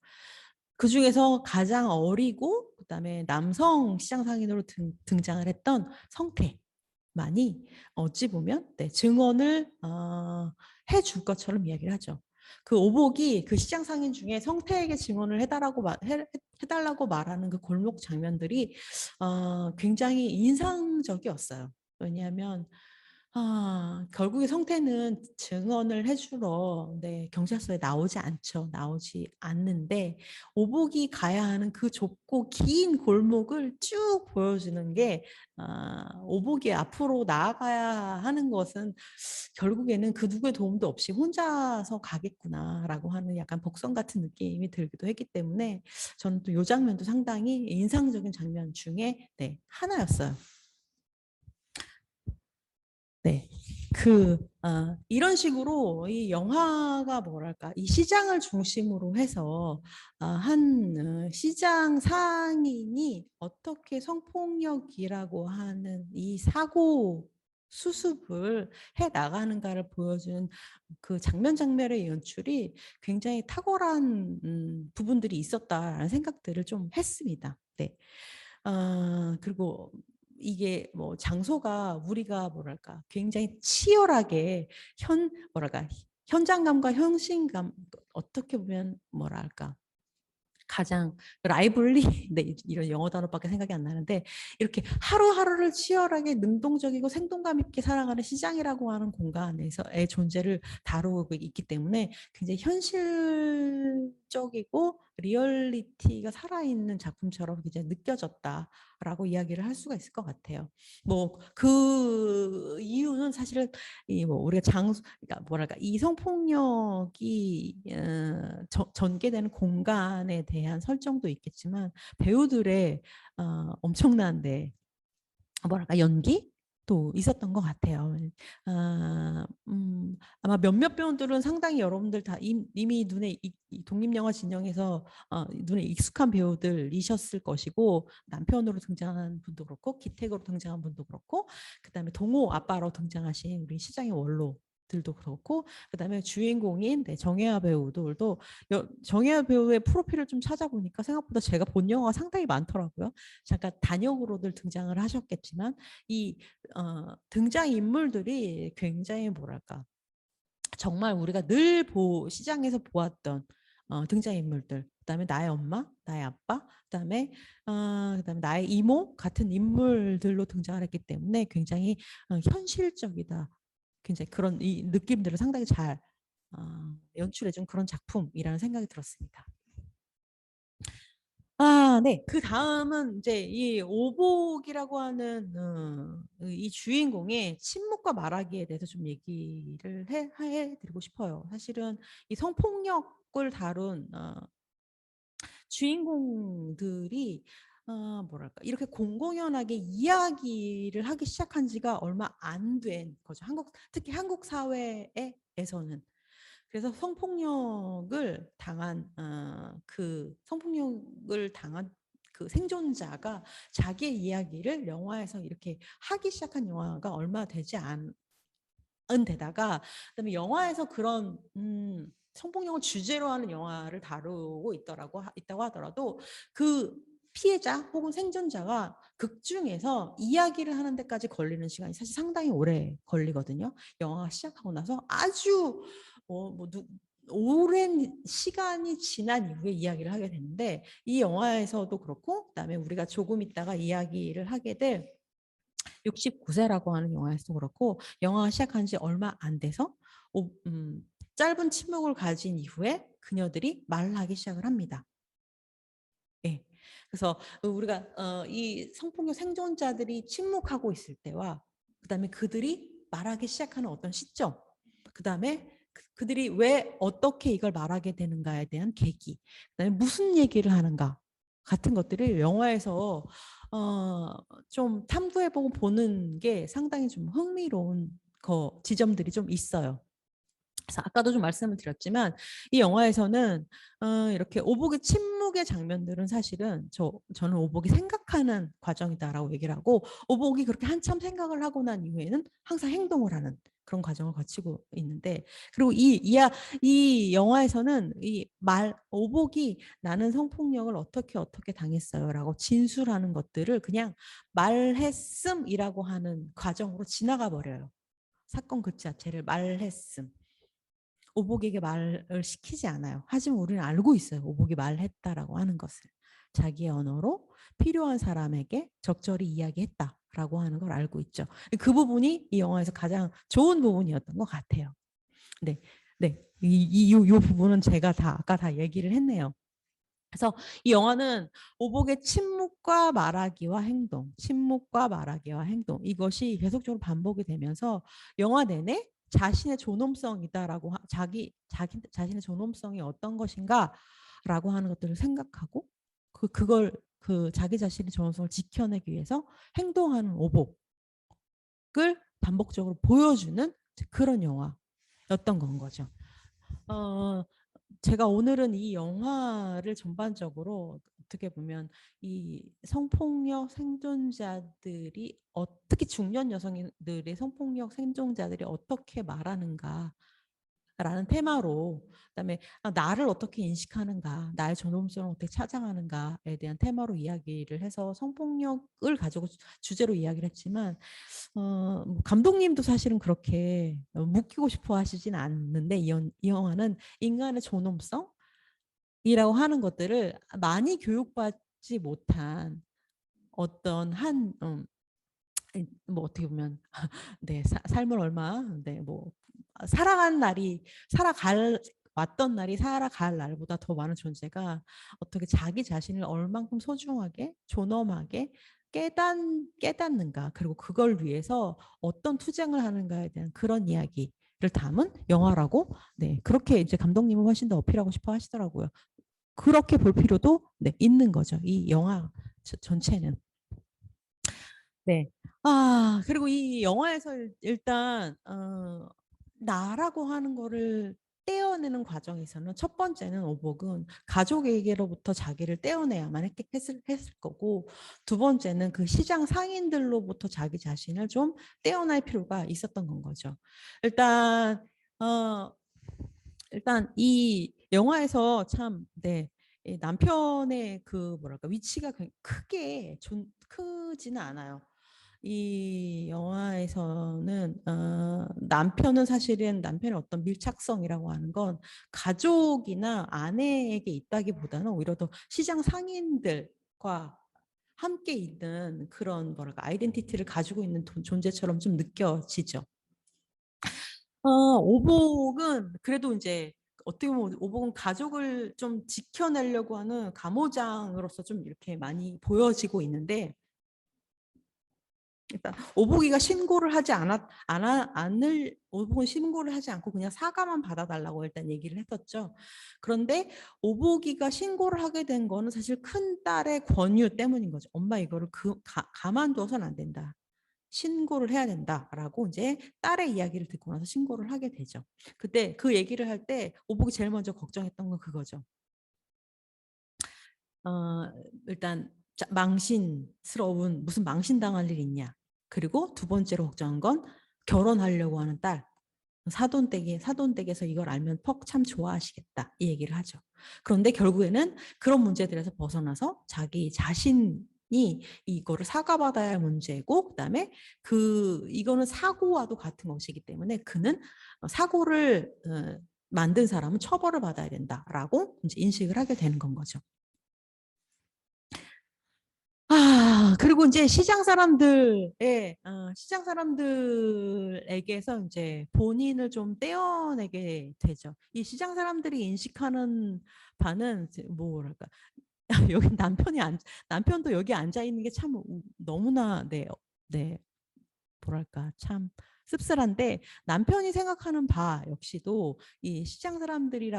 그 중에서 가장 어리고 그다음에 남성 시장 상인으로 등장을 했던 성태만이 어찌 보면 증언을 해줄 것처럼 이야기를 하죠. 그 오복이 그 시장 상인 중에 성태에게 증언을 해달라고 말하는 그 골목 장면들이 굉장히 인상적이었어요. 왜냐하면 결국에 성태는 증언을 해주러 경찰서에 나오지 않는데, 오복이 가야 하는 그 좁고 긴 골목을 쭉 보여주는 게, 오복이 앞으로 나아가야 하는 것은 결국에는 그 누구의 도움도 없이 혼자서 가겠구나라고 하는 약간 복선 같은 느낌이 들기도 했기 때문에, 저는 또 이 장면도 상당히 인상적인 장면 중에 하나였어요. 네. 이런 식으로 이 영화가 뭐랄까, 이 시장을 중심으로 해서 한 시장 상인이 어떻게 성폭력이라고 하는 이 사고 수습을 해 나가는가를 보여주는 그 장면의 연출이 굉장히 탁월한 부분들이 있었다라는 생각들을 좀 했습니다. 네. 그리고 이게 뭐 장소가 우리가 뭐랄까 굉장히 치열하게 현장감과 현실감, 어떻게 보면 뭐랄까 가장 라이블리 이런 영어 단어밖에 생각이 안 나는데, 이렇게 하루하루를 치열하게 능동적이고 생동감 있게 살아가는 시장이라고 하는 공간에서의 존재를 다루고 있기 때문에 굉장히 현실적 현실적이고 리얼리티가 살아있는 작품처럼 굉장히 느껴졌다라고 이야기를 할 수가 있을 것 같아요. 뭐 그 이유는 사실은 이 뭐 우리가 그러니까 뭐랄까 이성폭력이 전개되는 공간에 대한 설정도 있겠지만 배우들의 엄청난데 뭐랄까 연기도 있었던 것 같아요. 아마 몇몇 배우들은 상당히 여러분들 다 이미 눈에 독립영화 진영에서 눈에 익숙한 배우들이셨을 것이고 남편으로 등장한 분도 그렇고 기택으로 등장한 분도 그렇고 그다음에 동호 아빠로 등장하신 우리 시장의 원로 들도 그렇고 그다음에 주인공인 정혜아 배우들도 정혜아 배우의 프로필을 좀 찾아보니까 생각보다 제가 본 영화가 상당히 많더라고요. 잠깐 단역으로들 등장을 하셨겠지만 이 등장 인물들이 굉장히 뭐랄까 정말 우리가 늘 시장에서 보았던 등장 인물들, 그다음에 나의 엄마, 나의 아빠, 그다음에 나의 이모 같은 인물들로 등장을 했기 때문에 굉장히 현실적이다. 굉장히 그런 이 느낌들을 상당히 잘 연출해준 그런 작품이라는 생각이 들었습니다. 네. 그 다음은 이제 이 오복이라고 하는 이 주인공의 침묵과 말하기에 대해서 좀 얘기를 해드리고 싶어요. 사실은 이 성폭력을 다룬 주인공들이 뭐랄까 이렇게 공공연하게 이야기를 하기 시작한 지가 얼마 안 된 거죠. 특히 한국 사회에서는. 그래서 성폭력을 당한 그 생존자가 자기의 이야기를 영화에서 이렇게 하기 시작한 영화가 얼마 되지 않은 데다가 그다음에 영화에서 그런 성폭력을 주제로 하는 영화를 다루고 있다고 하더라도 그 피해자 혹은 생존자가 극 중에서 이야기를 하는 데까지 걸리는 시간이 사실 상당히 오래 걸리거든요. 영화가 시작하고 나서 아주 오랜 시간이 지난 이후에 이야기를 하게 되는데 이 영화에서도 그렇고 그다음에 우리가 조금 있다가 이야기를 하게 될 69세라고 하는 영화에서도 그렇고 영화가 시작한 지 얼마 안 돼서 짧은 침묵을 가진 이후에 그녀들이 말을 하기 시작을 합니다. 네. 그래서 우리가 이 성폭력 생존자들이 침묵하고 있을 때와 그다음에 그들이 말하기 시작하는 어떤 시점, 그다음에 그들이 왜 어떻게 이걸 말하게 되는가에 대한 계기, 그다음에 무슨 얘기를 하는가 같은 것들을 영화에서 좀 탐구해보고 보는 게 상당히 좀 흥미로운 지점들이 좀 있어요. 그래서 아까도 좀 말씀을 드렸지만 이 영화에서는 이렇게 오복의 침묵의 장면들은 사실은 저는 오복이 생각하는 과정이다라고 얘기를 하고 오복이 그렇게 한참 생각을 하고 난 이후에는 항상 행동을 하는 그런 과정을 거치고 있는데 그리고 이 영화에서는 오복이 나는 성폭력을 어떻게 당했어요라고 진술하는 것들을 그냥 말했음이라고 하는 과정으로 지나가 버려요. 사건 그 자체를 말했음. 오복에게 말을 시키지 않아요. 하지만 우리는 알고 있어요. 오복이 말했다라고 하는 것을. 자기의 언어로 필요한 사람에게 적절히 이야기했다라고 하는 걸 알고 있죠. 그 부분이 이 영화에서 가장 좋은 부분이었던 것 같아요. 네, 네, 이 부분은 제가 아까 다 얘기를 했네요. 그래서 이 영화는 오복의 침묵과 말하기와 행동, 침묵과 말하기와 행동 이것이 계속적으로 반복이 되면서 영화 내내 자신의 존엄성이다라고 자신의 존엄성이 어떤 것인가라고 하는 것들을 생각하고 그걸 자기 자신의 존엄성을 지켜내기 위해서 행동하는 오복을 반복적으로 보여주는 그런 영화였던 건 거죠. 제가 오늘은 이 영화를 전반적으로 어떻게 보면 이 성폭력 생존자들이 특히 중년 여성들의 성폭력 생존자들이 어떻게 말하는가 라는 테마로 그다음에 나를 어떻게 인식하는가 나의 존엄성을 어떻게 찾아가는가에 대한 테마로 이야기를 해서 성폭력을 가지고 주제로 이야기를 했지만 감독님도 사실은 그렇게 묶이고 싶어 하시진 않는데 이 영화는 인간의 존엄성이라고 하는 것들을 많이 교육받지 못한 어떤 뭐 어떻게 보면 네 삶을 얼마 네 뭐 살아갈 왔던 날이 살아갈 날보다 더 많은 존재가 어떻게 자기 자신을 얼만큼 소중하게 존엄하게 깨닫는가 그리고 그걸 위해서 어떤 투쟁을 하는가에 대한 그런 이야기를 담은 영화라고 네 그렇게 이제 감독님은 훨씬 더 어필하고 싶어 하시더라고요. 그렇게 볼 필요도 네, 있는 거죠. 이 영화 전체는. 네. 아, 그리고 이 영화에서 일단 나라고 하는 거를 떼어내는 과정에서는 첫 번째는 오복은 가족에게로부터 자기를 떼어내야만 했을 거고 두 번째는 그 시장 상인들로부터 자기 자신을 좀 떼어낼 필요가 있었던 건 거죠. 일단 어, 일단 이 영화에서 참 네. 남편의 그 뭐랄까 위치가 크게 크지는 않아요. 이 영화에서는 남편은 사실은 남편의 어떤 밀착성이라고 하는 건 가족이나 아내에게 있다기보다는 오히려 더 시장 상인들과 함께 있는 그런 뭐랄까 아이덴티티를 가지고 있는 존재처럼 좀 느껴지죠. 오복은 그래도 이제 어떻게 보면 오복은 가족을 좀 지켜내려고 하는 가모장으로서 좀 이렇게 많이 보여지고 있는데 일단 오복이가 신고를 하지 않을 오복은 신고를 하지 않고 그냥 사과만 받아달라고 일단 얘기를 했었죠. 그런데 오복이가 신고를 하게 된 거는 사실 큰 딸의 권유 때문인 거죠. 엄마 이거를 가만둬서는 안 된다. 신고를 해야 된다라고 이제 딸의 이야기를 듣고 나서 신고를 하게 되죠. 그때 그 얘기를 할 때 오복이 제일 먼저 걱정했던 건 그거죠. 일단 망신스러운 무슨 망신당할 일 있냐. 그리고 두 번째로 걱정한 건 결혼하려고 하는 딸. 사돈댁에서 이걸 알면 퍽 참 좋아하시겠다. 이 얘기를 하죠. 그런데 결국에는 그런 문제들에서 벗어나서 자기 자신이 이거를 사과받아야 할 문제고 그다음에 이거는 사고와도 같은 것이기 때문에 그는 사고를 만든 사람은 처벌을 받아야 된다라고 이제 인식을 하게 되는 건 거죠. 그리고 이제 시장 사람들에게서 이제 본인을 좀 떼어내게 되죠. 이 시장 사람들이 인식하는 바는 뭐랄까 여기 남편도 여기 앉아 있는 게 참 너무나 네 뭐랄까 참 씁쓸한데 남편이 생각하는 바 역시도 이 시장 사람들이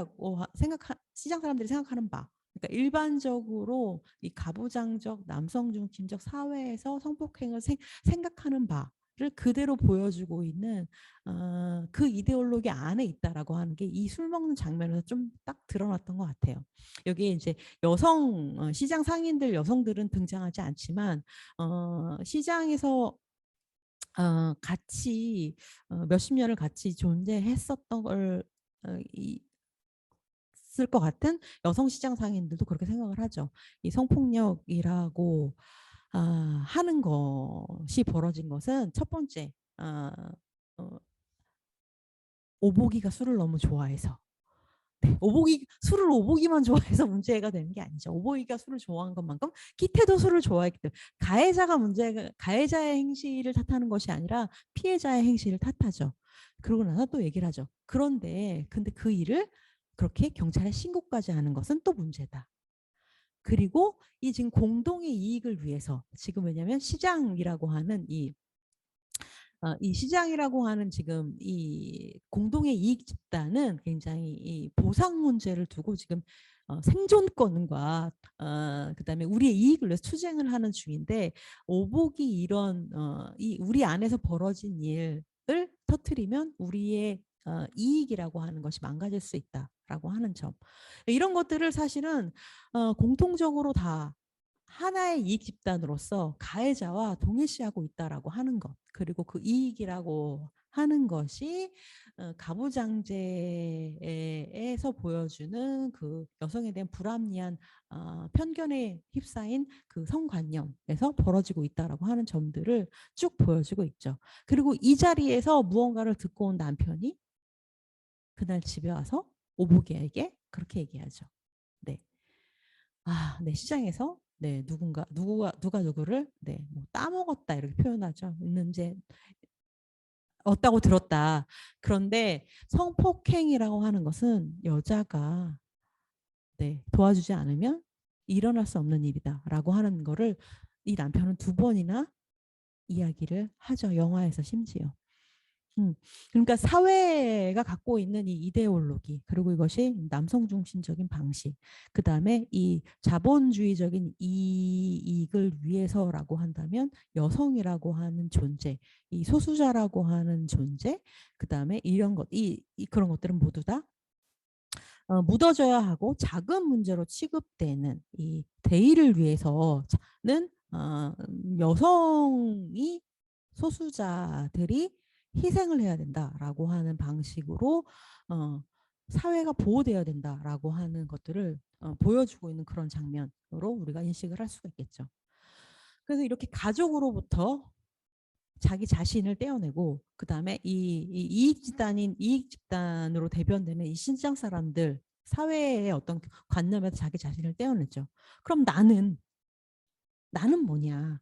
생각하는 바 그러니까 일반적으로 이 가부장적 남성 중심적 사회에서 성폭행을 생각하는 바를 그대로 보여주고 있는 그 이데올로기 안에 있다라고 하는 게 이 술 먹는 장면에서 좀 딱 드러났던 것 같아요. 여기에 이제 시장 상인들 여성들은 등장하지 않지만 시장에서 같이 몇십 년을 같이 존재했었던 걸 있을 것 같은 여성 시장 상인들도 그렇게 생각을 하죠. 이 성폭력이라고 하는 것이 벌어진 것은 첫 번째 어, 오복이가 술을 너무 좋아해서 네, 술을 오복이만 좋아해서 문제가 되는 게 아니죠. 오복이가 술을 좋아한 것만큼 기태도 술을 좋아했기 때문에 가해자의 행실을 탓하는 것이 아니라 피해자의 행실을 탓하죠. 그러고 나서 또 얘기를 하죠. 근데 그 일을 그렇게 경찰에 신고까지 하는 것은 또 문제다. 그리고 이 지금 공동의 이익을 위해서 지금 왜냐하면 시장이라고 하는 이 시장이라고 하는 지금 이 공동의 이익 집단은 굉장히 이 보상 문제를 두고 지금 생존권과 그다음에 우리의 이익을 위해서 투쟁을 하는 중인데 오복이 이런 이 우리 안에서 벌어진 일을 터트리면 우리의 이익이라고 하는 것이 망가질 수 있다라고 하는 점 이런 것들을 사실은 공통적으로 다 하나의 이익 집단으로서 가해자와 동일시하고 있다라고 하는 것 그리고 그 이익이라고 하는 것이 가부장제에서 보여주는 그 여성에 대한 불합리한 편견에 휩싸인 그 성관념에서 벌어지고 있다라고 하는 점들을 쭉 보여주고 있죠. 그리고 이 자리에서 무언가를 듣고 온 남편이 그날 집에 와서 오보기에게 그렇게 얘기하죠. 네. 네, 시장에서 누가 누구를 뭐 따먹었다 이렇게 표현하죠. 있는 이제 없다고 들었다. 그런데 성폭행이라고 하는 것은 여자가 네, 도와주지 않으면 일어날 수 없는 일이다라고 하는 거를 이 남편은 2번이나 이야기를 하죠. 영화에서 심지어. 그러니까 사회가 갖고 있는 이 이데올로기 그리고 이것이 남성 중심적인 방식 그 다음에 이 자본주의적인 이익을 위해서라고 한다면 여성이라고 하는 존재 이 소수자라고 하는 존재 그 다음에 이런 그런 것들은 모두 다 묻어줘야 하고 작은 문제로 취급되는 이 대의를 위해서는 여성이 소수자들이 희생을 해야 된다라고 하는 방식으로 사회가 보호되어야 된다라고 하는 것들을 보여주고 있는 그런 장면으로 우리가 인식을 할 수가 있겠죠. 그래서 이렇게 가족으로부터 자기 자신을 떼어내고 그다음에 이 이익 집단으로 대변되는 이 신장 사람들 사회의 어떤 관념에서 자기 자신을 떼어내죠. 그럼 나는 뭐냐?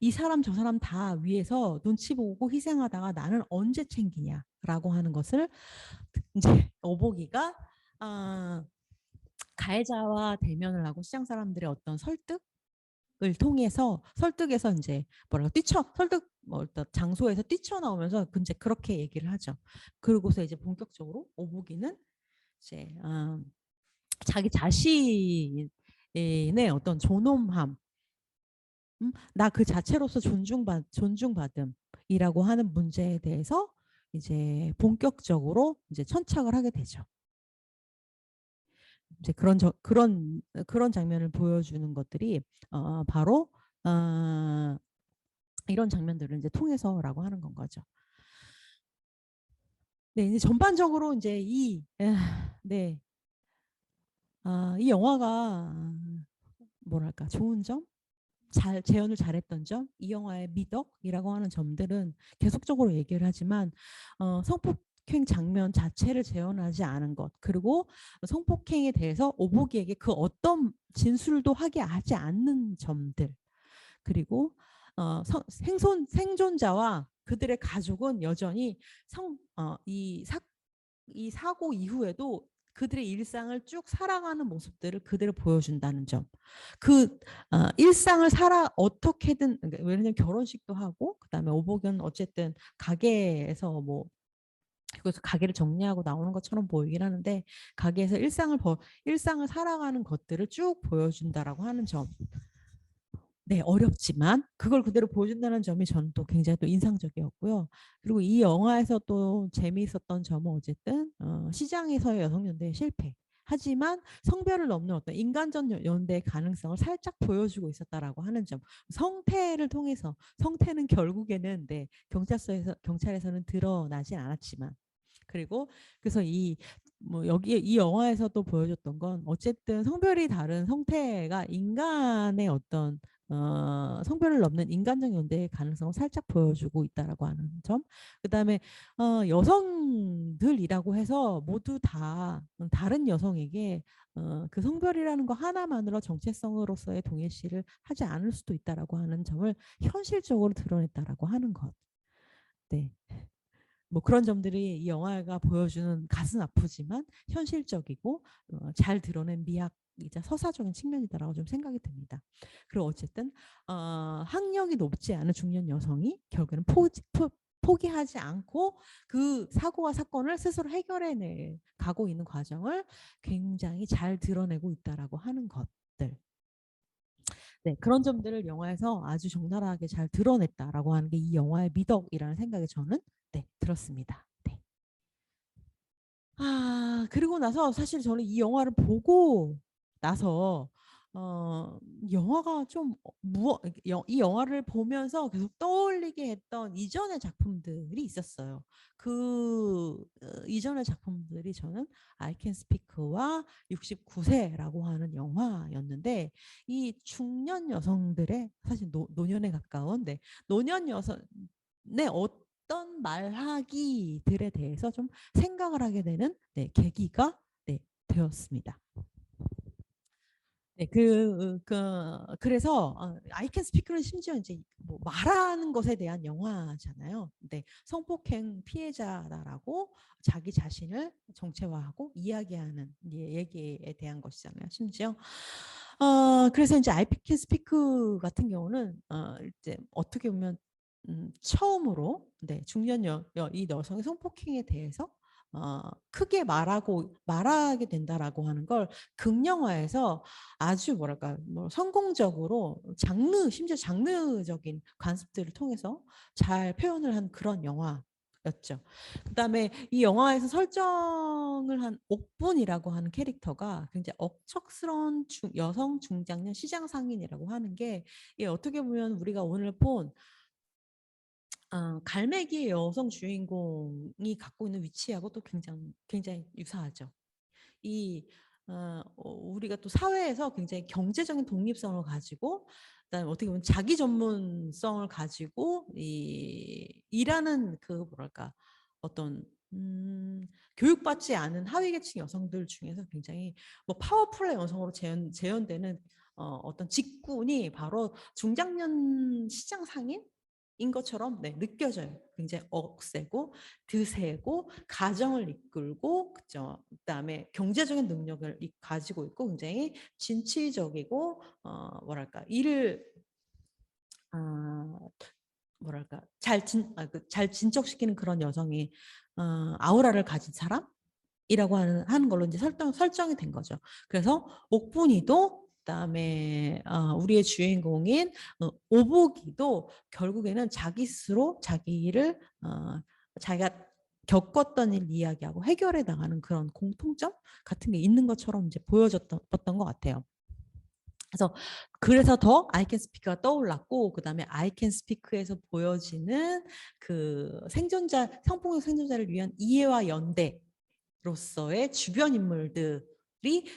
이 사람 저 사람 다 위해서 눈치 보고 희생하다가 나는 언제 챙기냐라고 하는 것을 이제 어복이가 가해자와 대면을 하고 시장 사람들의 어떤 설득을 통해서 설득에서 이제 뭐랄까 설득 어떤 장소에서 뛰쳐나오면서 이제 그렇게 얘기를 하죠. 그러고서 이제 본격적으로 오복이는 이제 자기 자신의 어떤 존엄함, 나 그 자체로서 존중받음이라고 하는 문제에 대해서 이제 본격적으로 이제 천착을 하게 되죠. 이제 그런 장면을 보여주는 것들이 바로 이런 장면들을 이제 통해서라고 하는 건 거죠. 네, 이제 전반적으로 이제 네, 이 영화가 뭐랄까 좋은 점, 재현을 잘했던 점, 이 영화의 미덕이라고 하는 점들은 계속적으로 얘기를 하지만 성폭행 장면 자체를 재현하지 않은 것 그리고 성폭행에 대해서 오복이에게 그 어떤 진술도 하지 않는 점들 그리고 생존자와 그들의 가족은 여전히 이 사고 이후에도 그들의 일상을 쭉 살아가는 모습들을 그대로 보여준다는 점. 그 일상을 어떻게든 그러니까 왜냐면 결혼식도 하고 그다음에 오복은 어쨌든 가게에서 뭐 그래서 가게를 정리하고 나오는 것처럼 보이긴 하는데 가게에서 일상을 살아가는 것들을 쭉 보여준다라고 하는 점. 네, 어렵지만 그걸 그대로 보여준다는 점이 저는 또 굉장히 또 인상적이었고요. 그리고 이 영화에서 또 재미있었던 점은 어쨌든 시장에서의 여성연대의 실패. 하지만 성별을 넘는 어떤 인간적 연대의 가능성을 살짝 보여주고 있었다라고 하는 점. 성태는 결국에는 네, 경찰에서는 드러나진 않았지만 그리고 그래서 여기에 이 영화에서 또 보여줬던 건 어쨌든 성별이 다른 성태가 인간의 어떤 성별을 넘는 인간적 연대의 가능성을 살짝 보여주고 있다라고 하는 점. 그다음에 여성들이라고 해서 모두 다 다른 여성에게 그 성별이라는 거 하나만으로 정체성으로서의 동일시를 하지 않을 수도 있다라고 하는 점을 현실적으로 드러냈다라고 하는 것. 네. 뭐 그런 점들이 이 영화가 보여주는 가슴 아프지만 현실적이고 잘 드러낸 미학이자 서사적인 측면이다라고 좀 생각이 듭니다. 그리고 어쨌든 학력이 높지 않은 중년 여성이 결국에는 포기하지 않고 그 사고와 사건을 스스로 해결해 가고 있는 과정을 굉장히 잘 드러내고 있다라고 하는 것들. 네, 그런 점들을 영화에서 아주 적나라하게 잘 드러냈다라고 하는 게 이 영화의 미덕이라는 생각이 저는 네, 들었습니다. 네. 그리고 나서 사실 저는 이 영화를 보고 나서 영화가 좀 이 영화를 보면서 계속 떠올리게 했던 이전의 작품들이 있었어요. 이전의 작품들이 저는 I Can Speak와 69세라고 하는 영화였는데 이 중년 여성들의 사실 노년에 가까운 노년 여성의 어떤 말하기들에 대해서 좀 생각을 하게 되는 계기가 되었습니다. 네, 그래서 I Can Speak는 심지어 이제 뭐 말하는 것에 대한 영화잖아요. 근데 성폭행 피해자다라고 자기 자신을 정체화하고 이야기하는 얘기에 대한 것이잖아요. 심지어 그래서 이제 I Can Speak 같은 경우는 이제 어떻게 보면 처음으로 네, 중년 이 여성의 성폭행에 대해서 크게 말하게 된다라고 하는 걸 극영화해서 아주 뭐랄까 뭐 성공적으로 심지어 장르적인 관습들을 통해서 잘 표현을 한 그런 영화였죠. 그다음에 이 영화에서 설정을 한 옥분이라고 하는 캐릭터가 굉장히 억척스러운 여성 중장년 시장 상인이라고 하는 게 어떻게 보면 우리가 오늘 본 갈매기의 여성 주인공이 갖고 있는 위치하고 또 굉장히 유사하죠. 이 우리가 또 사회에서 굉장히 경제적인 독립성을 가지고 그다음에 어떻게 보면 자기 전문성을 가지고 일하는 그 뭐랄까 어떤 교육받지 않은 하위 계층 여성들 중에서 굉장히 뭐 파워풀한 여성으로 재현되는 어떤 직군이 바로 중장년 시장 상인 인 것처럼 네, 느껴져요. 굉장히 억세고 드세고 가정을 이끌고 그다음에 경제적인 능력을 가지고 있고 굉장히 진취적이고 뭐랄까 일을 뭐랄까 잘 진척시키는 그런 여성이 아우라를 가진 사람이라고 하는 걸로 이제 설정이 된 거죠. 그래서 옥분이도 그다음에 우리의 주인공인 오복이도 결국에는 자기 스스로 자기를 자기가 겪었던 일 이야기하고 해결해 나가는 그런 공통점 같은 게 있는 것처럼 이제 보여졌던 것 같아요. 그래서 더 I Can Speak가 떠올랐고 그다음에 I Can Speak에서 보여지는 그 성폭력 생존자를 위한 이해와 연대로서의 주변 인물들이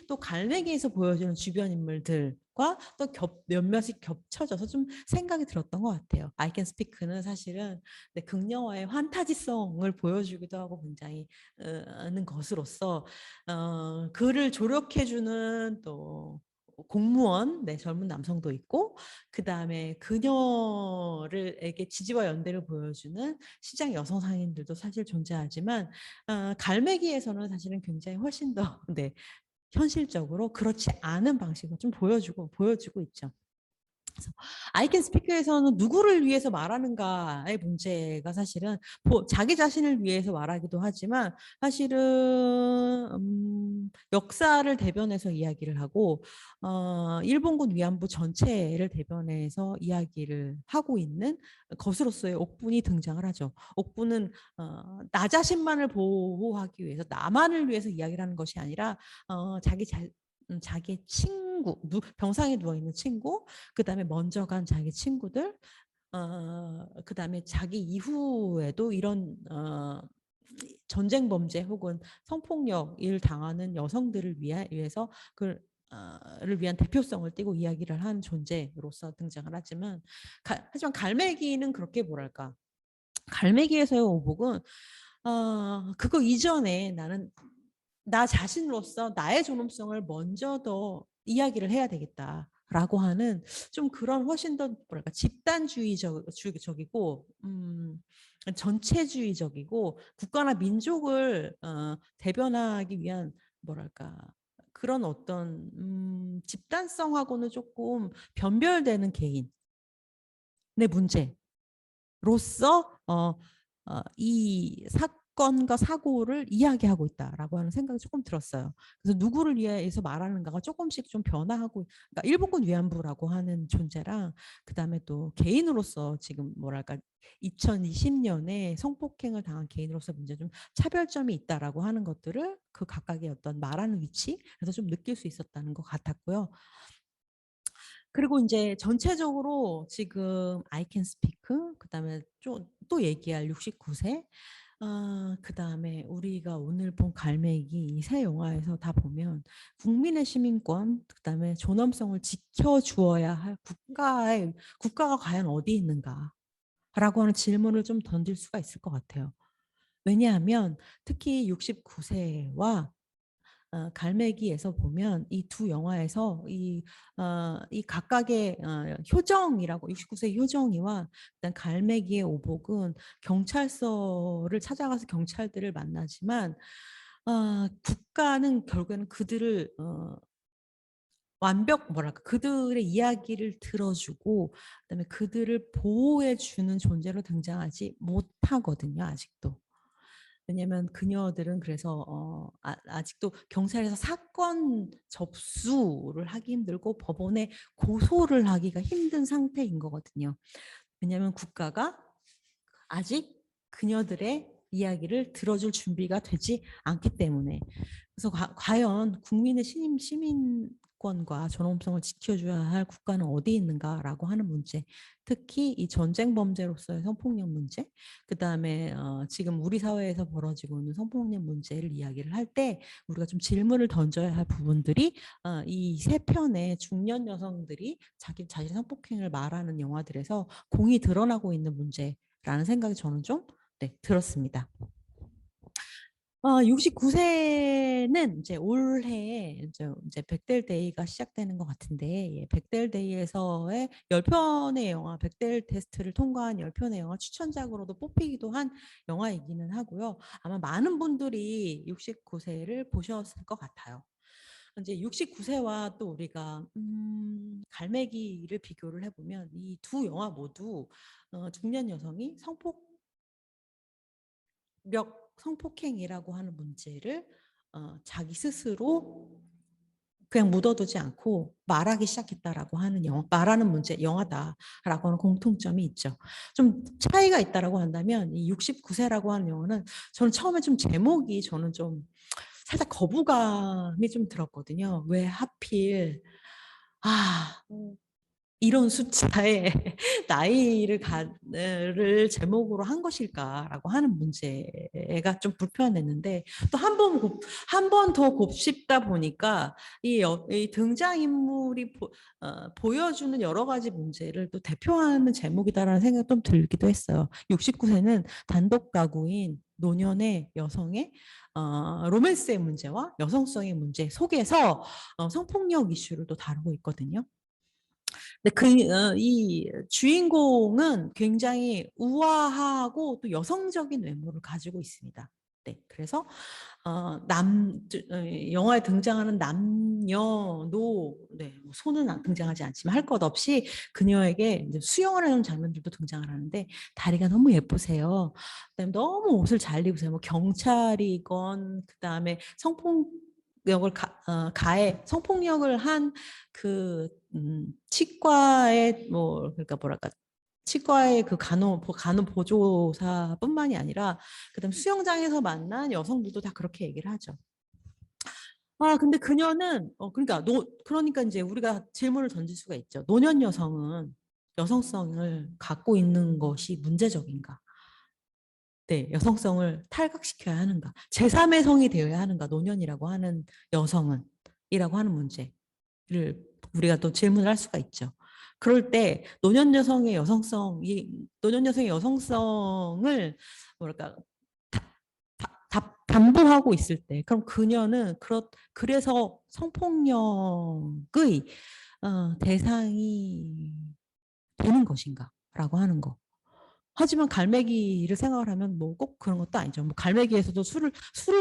또 갈매기에서 보여주는 주변 인물들과 또 몇몇이 겹쳐져서 좀 생각이 들었던 것 같아요. I Can Speak는 사실은 극영화의 환타지성을 보여주기도 하고 굉장히 는 것으로서 그를 조력해주는 또 공무원 젊은 남성도 있고 그다음에 그녀를에게 지지와 연대를 보여주는 시장 여성 상인들도 사실 존재하지만 갈매기에서는 사실은 굉장히 훨씬 더 네, 현실적으로 그렇지 않은 방식을 좀 보여주고 있죠. 그래서 I Can Speak에서는 누구를 위해서 말하는가의 문제가 사실은 자기 자신을 위해서 말하기도 하지만 사실은 역사를 대변해서 이야기를 하고 일본군 위안부 전체를 대변해서 이야기를 하고 있는 것으로서의 옥분이 등장을 하죠. 옥분은 나 자신만을 보호하기 위해서 나만을 위해서 이야기를 하는 것이 아니라 자기 친구, 병상에 누워있는 친구, 그 다음에 먼저 간 자기 친구들, 그 다음에 자기 이후에도 이런 전쟁 범죄 혹은 성폭력을 당하는 여성들을 위해서 를 위한 대표성을 띠고 이야기를 한 존재로서 등장을 하지만 하지만 갈매기는 그렇게 뭐랄까 갈매기에서의 오복은 그거 이전에 나는 나 자신으로서 나의 존엄성을 먼저 더 이야기를 해야 되겠다라고 하는 좀 그런 훨씬 더 뭐랄까 집단주의적이고 전체주의적이고 국가나 민족을 대변하기 위한 뭐랄까 그런 어떤 집단성하고는 조금 변별되는 개인의 문제로서 이 사건과 사고를 이야기하고 있다라고 하는 생각이 조금 들었어요. 그래서 누구를 위해서 말하는가가 조금씩 좀 변화하고, 그러니까 일본군 위안부라고 하는 존재랑 그다음에 또 개인으로서 지금 뭐랄까 2020년에 성폭행을 당한 개인으로서 문제 좀 차별점이 있다라고 하는 것들을 그 각각의 어떤 말하는 위치 그래서 좀 느낄 수 있었다는 것 같았고요. 그리고 이제 전체적으로 지금 I Can Speak 그다음에 또 얘기할 69세 그다음에 우리가 오늘 본 갈매기 이 세 영화에서 다 보면 국민의 시민권 그다음에 존엄성을 지켜주어야 할 국가가 과연 어디 있는가라고 하는 질문을 좀 던질 수가 있을 것 같아요. 왜냐하면 특히 69세와 갈매기에서 보면 이 두 영화에서 이 각각의 효정이라고 69세 효정이와 일단 갈매기의 오복은 경찰서를 찾아가서 경찰들을 만나지만 국가는 결국에는 그들을 뭐랄까 그들의 이야기를 들어주고 그다음에 그들을 보호해 주는 존재로 등장하지 못하거든요, 아직도. 왜냐면 그녀들은 그래서 아직도 경찰에서 사건 접수를 하기 힘들고 법원에 고소를 하기가 힘든 상태인 거거든요. 왜냐면 국가가 아직 그녀들의 이야기를 들어줄 준비가 되지 않기 때문에. 그래서 과연 국민의 시민권과 존엄성을 지켜줘야 할 국가는 어디 있는가라고 하는 문제, 특히 이 전쟁 범죄로서의 성폭력 문제, 그 다음에 지금 우리 사회에서 벌어지고 있는 성폭력 문제를 이야기를 할 때 우리가 좀 질문을 던져야 할 부분들이 이 세 편의 중년 여성들이 자신의 성폭행을 말하는 영화들에서 공히 드러나고 있는 문제라는 생각이 저는 좀 들었습니다. 69세는 이제 올해 이제 백델데이가 시작되는 것 같은데, 예, 백델데이에서의 10편의 영화, 백델 테스트를 통과한 10편의 영화 추천작으로도 뽑히기도 한 영화이기는 하고요. 아마 많은 분들이 69세를 보셨을 것 같아요. 이제 69세와 또 우리가 갈매기를 비교를 해보면 이 두 영화 모두 중년 여성이 성폭행이라고 하는 문제를 자기 스스로 그냥 묻어두지 않고 말하기 시작했다라고 하는 말하는 문제 영화다라고 하는 공통점이 있죠. 좀 차이가 있다라고 한다면 이 69세라고 하는 영화는 저는 처음에 좀 제목이 저는 좀 살짝 거부감이 좀 들었거든요. 왜 하필 이런 숫자의 나이를 제목으로 한 것일까라고 하는 문제가 좀 불편했는데 또 한 번 더 곱씹다 보니까 이 등장인물이 보여주는 여러 가지 문제를 또 대표하는 제목이다라는 생각이 좀 들기도 했어요. 69세는 단독 가구인 노년의 여성의 로맨스의 문제와 여성성의 문제 속에서 성폭력 이슈를 또 다루고 있거든요. 근데 이 주인공은 굉장히 우아하고 또 여성적인 외모를 가지고 있습니다. 네, 그래서 영화에 등장하는 남녀노, 뭐 소는 등장하지 않지만 할 것 없이 그녀에게 이제 수영을 하는 장면들도 등장을 하는데 다리가 너무 예쁘세요. 그다음에 너무 옷을 잘 입으세요. 뭐 경찰이건 그다음에 성폭력을 한 치과의 그러니까 뭐랄까 치과의 그 간호보조사뿐만이 아니라 그다음 수영장에서 만난 여성들도 다 그렇게 얘기를 하죠. 근데 그녀는 그러니까 이제 우리가 질문을 던질 수가 있죠. 노년 여성은 여성성을 갖고 있는 것이 문제적인가? 네, 여성성을 탈각시켜야 하는가? 제3의 성이 되어야 하는가? 노년이라고 하는 여성은 이라고 하는 문제를 우리가 또 질문을 할 수가 있죠. 그럴 때 노년 여성의 여성성을 뭐랄까 담보하고 있을 때 그럼 그녀는 그래서 성폭력의 대상이 되는 것인가라고 하는 거. 하지만 갈매기를 생각을 하면 뭐 꼭 그런 것도 아니죠. 뭐 갈매기에서도 술을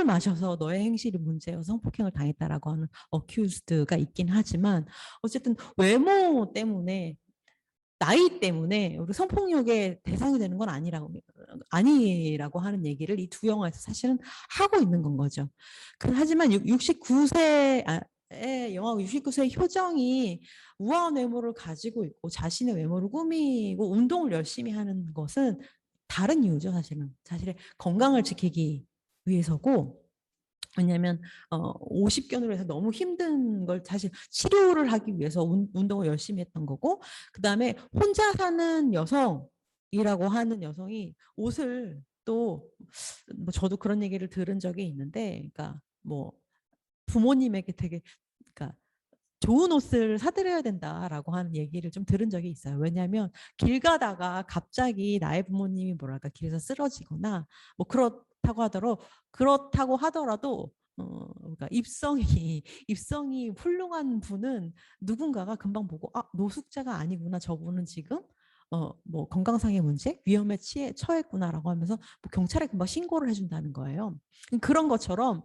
마셔서 너의 행실이 문제여서 성폭행을 당했다라고 하는 어큐즈드가 있긴 하지만 어쨌든 외모 때문에 나이 때문에 우리 성폭력의 대상이 되는 건 아니라고 하는 얘기를 이 두 영화에서 사실은 하고 있는 건 거죠. 하지만 69세의 영화 69세의 효정이 우아한 외모를 가지고 있고 자신의 외모를 꾸미고 운동을 열심히 하는 것은 다른 이유죠, 사실은. 자신의 건강을 지키기 위해서고 왜냐하면 50견으로 해서 너무 힘든 걸 사실 치료를 하기 위해서 운동을 열심히 했던 거고 그다음에 혼자 사는 여성이라고 하는 여성이 옷을 또 뭐 저도 그런 얘기를 들은 적이 있는데 그러니까 뭐 부모님에게 되게 그러니까 좋은 옷을 사드려야 된다라고 하는 얘기를 좀 들은 적이 있어요. 왜냐하면 길 가다가 갑자기 나의 부모님이 뭐랄까 길에서 쓰러지거나 뭐 그렇다고 하더라도 그러니까 입성이 훌륭한 분은 누군가가 금방 보고 노숙자가 아니구나. 저분은 지금 뭐 건강상의 문제, 위험에 처했구나라고 하면서 뭐 경찰에 금방 신고를 해준다는 거예요. 그런 것처럼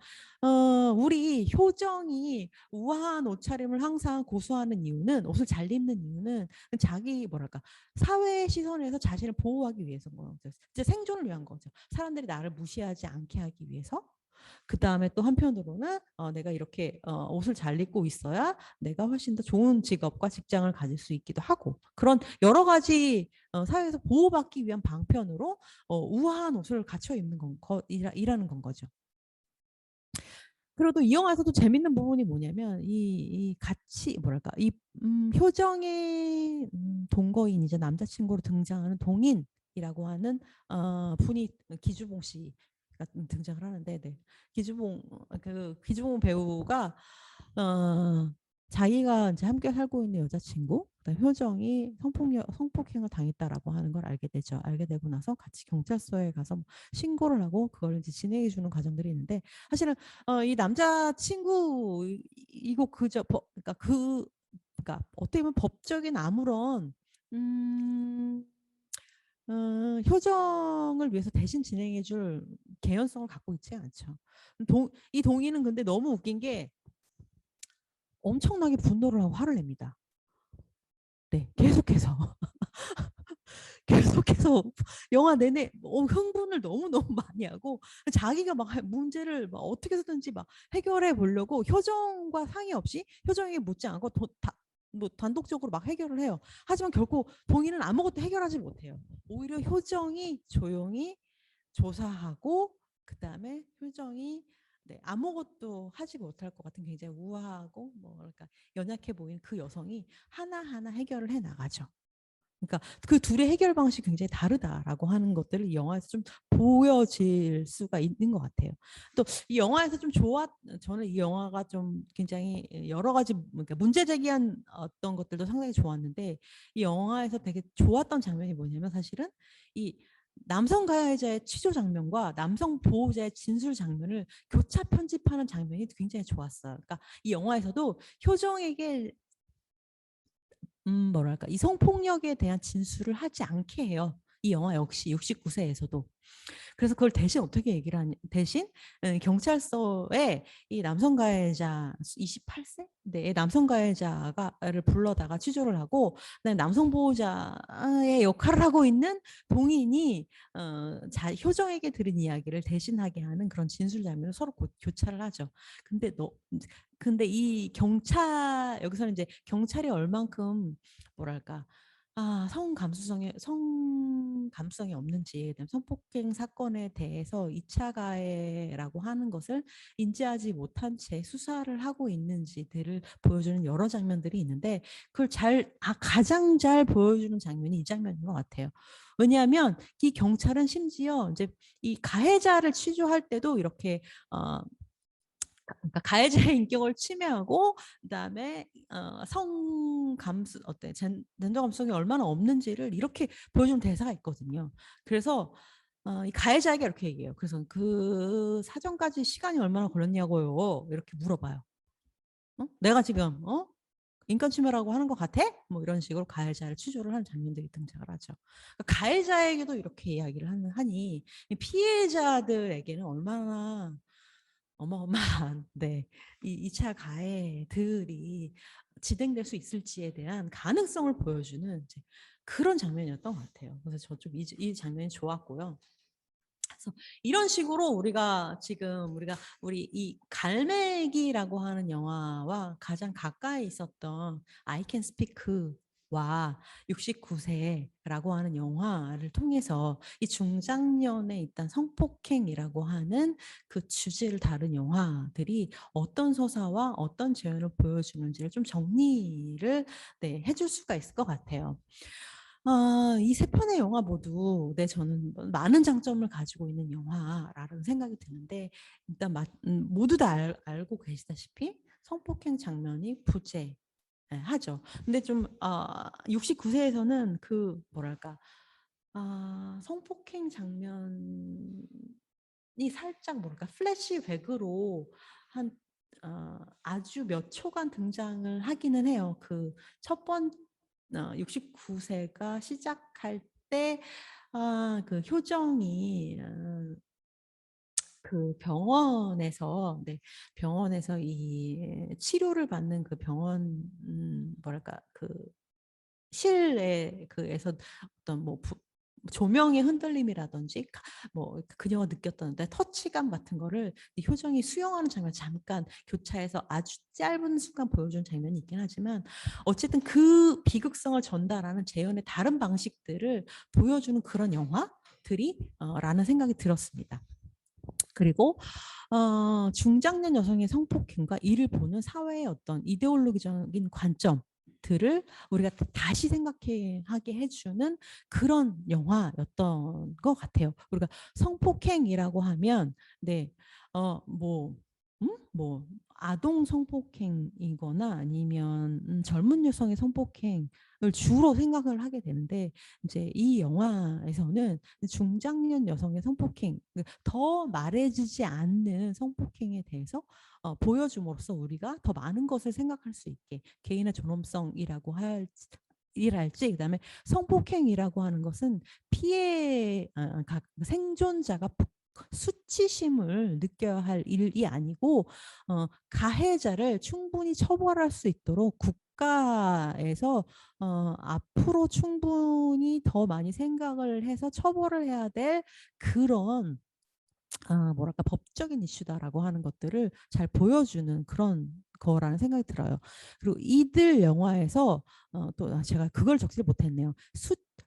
우리 효정이 우아한 옷차림을 항상 고수하는 이유는, 옷을 잘 입는 이유는 자기 뭐랄까 사회의 시선에서 자신을 보호하기 위해서인 거예요. 이제 생존을 위한 거죠. 사람들이 나를 무시하지 않게 하기 위해서. 그 다음에 또 한편으로는 내가 이렇게 옷을 잘 입고 있어야 내가 훨씬 더 좋은 직업과 직장을 가질 수 있기도 하고, 그런 여러 가지 사회에서 보호받기 위한 방편으로 우아한 옷을 갖춰 입는 이라는 건 거죠. 그래도 이 영화에서도 재밌는 부분이 뭐냐면 이 같이 뭐랄까 이 효정의 동거인이자 남자친구로 등장하는 동인이라고 하는 분이 기주봉 씨가 등장을 하는데, 네. 기주봉 배우가 자기가 이제 함께 살고 있는 여자친구, 그다음 효정이 성폭행을 당했다라고 하는 걸 알게 되죠. 알게 되고 나서 같이 경찰서에 가서 신고를 하고 그걸 이제 진행해 주는 과정들이 있는데, 사실은 이 남자 친구이고 그러니까 어떻게 보면 법적인 아무런 음, 효정을 위해서 대신 진행해줄 개연성을 갖고 있지 않죠. 이 동의는 근데 너무 웃긴 게 엄청나게 분노를 하고 화를 냅니다. 네, 계속해서. 계속해서 영화 내내 흥분을 너무너무 많이 하고 자기가 막 문제를 막 어떻게 해서든지 막 해결해 보려고 효정과 상의 없이 효정에게 묻지 않고 뭐 단독적으로 막 해결을 해요. 하지만 결코 동의는 아무것도 해결하지 못해요. 오히려 효정이 조용히 조사하고 그다음에 효정이 아무것도 하지 못할 것 같은 굉장히 우아하고 뭐랄까 연약해 보이는 그 여성이 하나하나 해결을 해 나가죠. 그러니까 그 둘의 해결 방식이 굉장히 다르다라고 하는 것들을 이 영화에서 좀 보여질 수가 있는 것 같아요. 또 이 영화에서 저는 이 영화가 좀 굉장히 여러 가지 그러니까 문제 제기한 어떤 것들도 상당히 좋았는데, 이 영화에서 되게 좋았던 장면이 뭐냐면 사실은 이 남성 가해자의 취조 장면과 남성 보호자의 진술 장면을 교차 편집하는 장면이 굉장히 좋았어요. 그러니까 이 영화에서도 효정에게 뭐랄까 이 성폭력에 대한 진술을 하지 않게 해요. 이 영화 역시 69세에서도. 그래서 그걸 대신 어떻게 얘기를 하냐, 대신 경찰서에 이 남성 가해자 28세? 네, 남성 가해자를 불러다가 취조를 하고, 그다음에 남성 보호자의 역할을 하고 있는 동인이 효정에게 들은 이야기를 대신하게 하는 그런 진술 장면을 서로 교차를 하죠. 근데 이 여기서는 이제 경찰이 얼만큼 뭐랄까 성감수성이 없는지, 성폭행 사건에 대해서 2차 가해라고 하는 것을 인지하지 못한 채 수사를 하고 있는지들을 보여주는 여러 장면들이 있는데, 그걸 가장 잘 보여주는 장면이 이 장면인 것 같아요. 왜냐하면 이 경찰은 심지어 이제 이 가해자를 취조할 때도 이렇게 그러니까 가해자의 인격을 침해하고 그다음에 젠더 감성이 얼마나 없는지를 이렇게 보여주는 대사가 있거든요. 그래서 이 가해자에게 이렇게 얘기해요. 그래서 그 사전까지 시간이 얼마나 걸렸냐고요. 이렇게 물어봐요. 내가 지금 인권 침해라고 하는 것 같아? 뭐 이런 식으로 가해자를 취조를 하는 장면들이 등장을 하죠. 그러니까 가해자에게도 이렇게 이야기를 하니 피해자들에게는 얼마나 어마어마한 이 2차 가해들이 진행될 수 있을지에 대한 가능성을 보여주는 이제 그런 장면이었던 것 같아요. 그래서 저 좀 이 장면이 좋았고요. 그래서 이런 식으로 우리 이 갈매기라고 하는 영화와 가장 가까이 있었던 I Can Speak와 69세라고 하는 영화를 통해서 이 중장년에 있던 성폭행이라고 하는 그 주제를 다룬 영화들이 어떤 서사와 어떤 재현을 보여주는지를 좀 정리를 해줄 수가 있을 것 같아요. 이 세 편의 영화 모두 저는 많은 장점을 가지고 있는 영화라는 생각이 드는데, 일단 모두 다 알고 계시다시피 성폭행 장면이 부재하죠. 근데 좀 69세에서는 그 뭐랄까 성폭행 장면이 살짝 뭐랄까 플래시백으로 한 아주 몇 초간 등장을 하기는 해요. 그 첫 번 69세가 시작할 때 그 효정이 그 병원에서 병원에서 이 치료를 받는 그 병원 뭐랄까 그 실내 그에서 어떤 뭐 조명의 흔들림이라든지 뭐 그녀가 느꼈던 터치감 같은 거를 이 효정이 수영하는 장면 잠깐 교차해서 아주 짧은 순간 보여준 장면이 있긴 하지만 어쨌든 그 비극성을 전달하는 재현의 다른 방식들을 보여주는 그런 영화들이 라는 생각이 들었습니다. 그리고 중장년 여성의 성폭행과 이를 보는 사회의 어떤 이데올로기적인 관점들을 우리가 다시 생각하게 해주는 그런 영화였던 것 같아요. 우리가 성폭행이라고 하면 뭐 아동 성폭행이거나 아니면 젊은 여성의 성폭행을 주로 생각을 하게 되는데 이제 이 영화에서는 중장년 여성의 성폭행, 더 말해지지 않는 성폭행에 대해서 보여줌으로써 우리가 더 많은 것을 생각할 수 있게 개인의 존엄성이라고 일할지 그다음에 성폭행이라고 하는 것은 생존자가 수치심을 느껴야 할 일이 아니고 가해자를 충분히 처벌할 수 있도록 국가에서 앞으로 충분히 더 많이 생각을 해서 처벌을 해야 될 그런 뭐랄까 법적인 이슈다라고 하는 것들을 잘 보여주는 그런 거라는 생각이 들어요. 그리고 이들 영화에서 또 제가 그걸 적지 못했네요.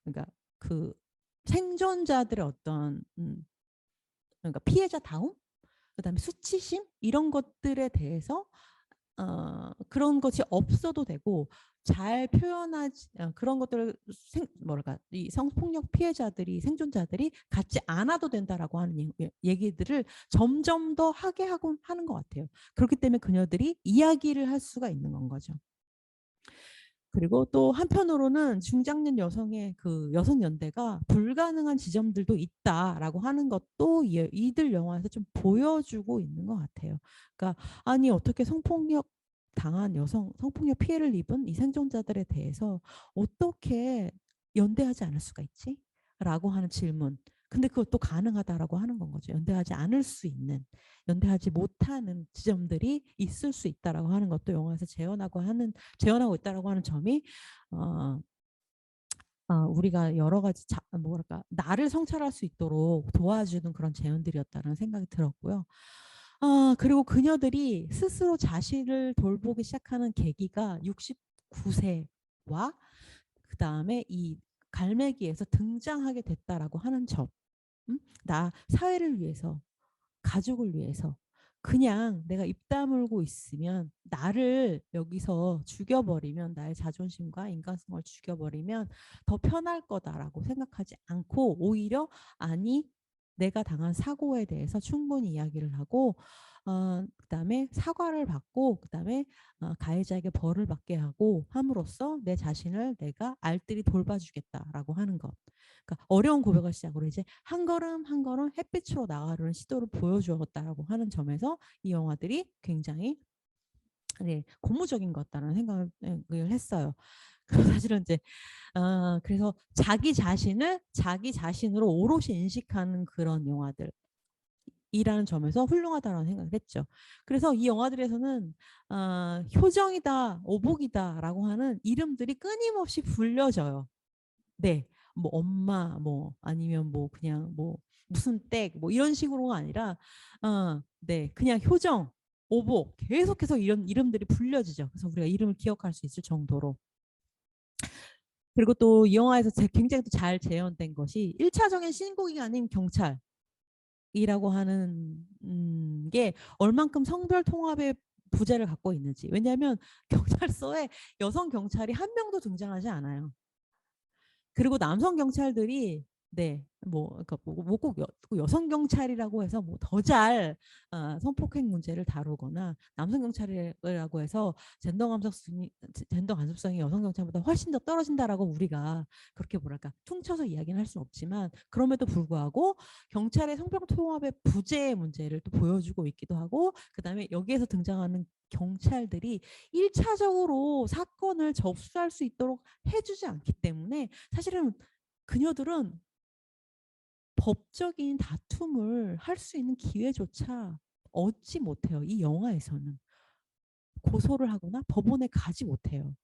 그러니까 그 생존자들의 어떤 그러니까 피해자다움, 그다음에 수치심 이런 것들에 대해서 그런 것이 없어도 되고 잘 표현하지 그런 것들을 뭐랄까 이 성폭력 피해자들이 생존자들이 갖지 않아도 된다라고 하는 얘기들을 점점 더 하게 하고 하는 것 같아요. 그렇기 때문에 그녀들이 이야기를 할 수가 있는 건 거죠. 그리고 또 한편으로는 중장년 여성의 그 여성 연대가 불가능한 지점들도 있다라고 하는 것도 이들 영화에서 좀 보여주고 있는 것 같아요. 그러니까 아니 어떻게 성폭력 당한 여성, 성폭력 피해를 입은 이 생존자들에 대해서 어떻게 연대하지 않을 수가 있지? 라고 하는 질문. 근데 그것도 가능하다라고 하는 건 거죠. 연대하지 않을 수 있는, 연대하지 못하는 지점들이 있을 수 있다라고 하는 것도 영화에서 재현하고 있다라고 하는 점이 우리가 여러 가지 뭐랄까 나를 성찰할 수 있도록 도와주는 그런 재현들이었다는 생각이 들었고요. 그리고 그녀들이 스스로 자신을 돌보기 시작하는 계기가 69세와 그 다음에 이 갈매기에서 등장하게 됐다라고 하는 점. 나 사회를 위해서 가족을 위해서 그냥 내가 입 다물고 있으면 나를 여기서 죽여버리면 나의 자존심과 인간성을 죽여버리면 더 편할 거다라고 생각하지 않고 오히려 아니 내가 당한 사고에 대해서 충분히 이야기를 하고 그다음에 사과를 받고 그다음에 가해자에게 벌을 받게 하고 함으로써 내 자신을 내가 알뜰히 돌봐주겠다라고 하는 것. 그러니까 어려운 고백을 시작으로 이제 한 걸음 한 걸음 햇빛으로 나가려는 시도를 보여주었다라고 하는 점에서 이 영화들이 굉장히 고무적인 것 같다는 생각을 했어요. 사실은 이제 그래서 자기 자신을 자기 자신으로 오롯이 인식하는 그런 영화들. 이라는 점에서 훌륭하다라는 생각을 했죠. 그래서 이 영화들에서는 효정이다, 오복이다라고 하는 이름들이 끊임없이 불려져요. 네, 뭐 엄마, 뭐 아니면 뭐 그냥 뭐 무슨 댁, 뭐 이런 식으로가 아니라, 네, 그냥 효정, 오복 계속해서 이런 이름들이 불려지죠. 그래서 우리가 이름을 기억할 수 있을 정도로. 그리고 또 이 영화에서 굉장히 잘 재현된 것이 1차적인 신고기가 아닌 경찰. 이라고 하는 게 얼만큼 성별 통합의 부재를 갖고 있는지. 왜냐하면 경찰서에 여성 경찰이 한 명도 등장하지 않아요. 그리고 남성 경찰들이 네. 뭐 그러니까 꼭 여성 경찰이라고 해서 뭐 더 잘 성폭행 문제를 다루거나 남성 경찰이라고 해서 젠더 감수성이 여성 경찰보다 훨씬 더 떨어진다라고 우리가 그렇게 뭐랄까 퉁쳐서 이야기는 할 수는 없지만, 그럼에도 불구하고 경찰의 성병 통합의 부재의 문제를 또 보여주고 있기도 하고, 그다음에 여기에서 등장하는 경찰들이 1차적으로 사건을 접수할 수 있도록 해주지 않기 때문에 사실은 그녀들은 법적인 다툼을 할 수 있는 기회조차 얻지 못해요. 이 영화에서는 고소를 하거나 법원에 가지 못해요.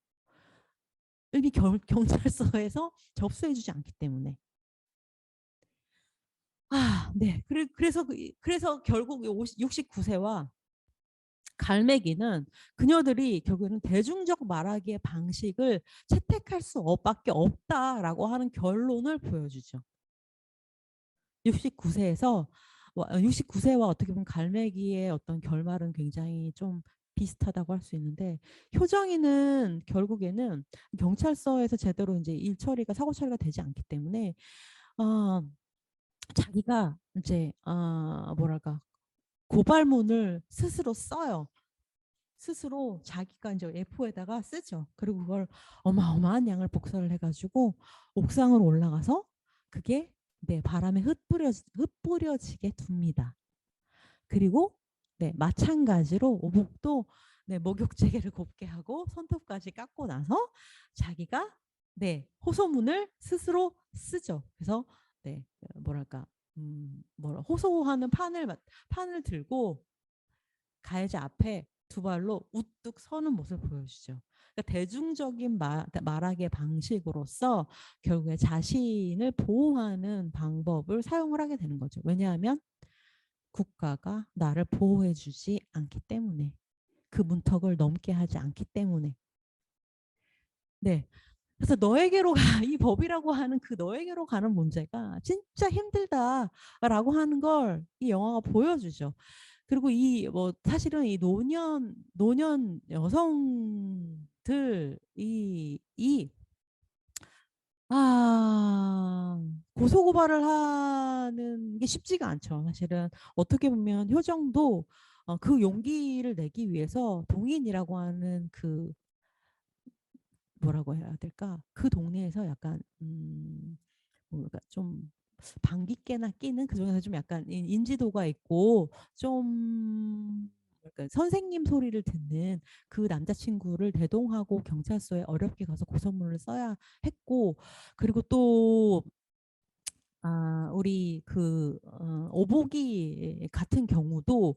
이미 경찰서에서 접수해주지 않기 때문에. 네. 그래서 결국 69세와 갈매기는 그녀들이 결국에는 대중적 말하기의 방식을 채택할 수밖에 없다라고 하는 결론을 보여주죠. 69세에서 69세와 어떻게 보면 갈매기의 어떤 결말은 굉장히 좀 비슷하다고 할 수 있는데, 효정이는 결국에는 경찰서에서 제대로 이제 일 처리가 사고 처리가 되지 않기 때문에 어, 자기가 이제 뭐랄까 고발문을 스스로 써요. 스스로 자기가 이제 A4에다가 쓰죠. 그리고 그걸 어마어마한 양을 복사를 해가지고 옥상으로 올라가서 그게 네, 바람에 흩뿌려지게 둡니다. 그리고 네, 마찬가지로 오복도 네, 목욕제개를 곱게 하고 손톱까지 깎고 나서 자기가 네, 호소문을 스스로 쓰죠. 그래서 네, 뭐랄까 호소하는 판을 들고 가해자 앞에 두 발로 우뚝 서는 모습을 보여주죠. 그러니까 대중적인 말하기의 방식으로서 결국에 자신을 보호하는 방법을 사용을 하게 되는 거죠. 왜냐하면 국가가 나를 보호해주지 않기 때문에, 그 문턱을 넘게 하지 않기 때문에. 네. 그래서 너에게로 이 법이라고 하는 그 너에게로 가는 문제가 진짜 힘들다라고 하는 걸 이 영화가 보여주죠. 그리고 이 뭐 사실은 이 노년 여성들 이 고소 고발을 하는 게 쉽지가 않죠. 사실은 어떻게 보면 효정도 그 용기를 내기 위해서 동인이라고 하는 그 뭐라고 해야 될까? 그 동네에서 약간 뭔가 좀 방귀깨나 끼는 그중에서 좀 약간 인지도가 있고 좀 약간 선생님 소리를 듣는 그 남자친구를 대동하고 경찰서에 어렵게 가서 고소문을 써야 했고, 그리고 또 우리 오복이 같은 경우도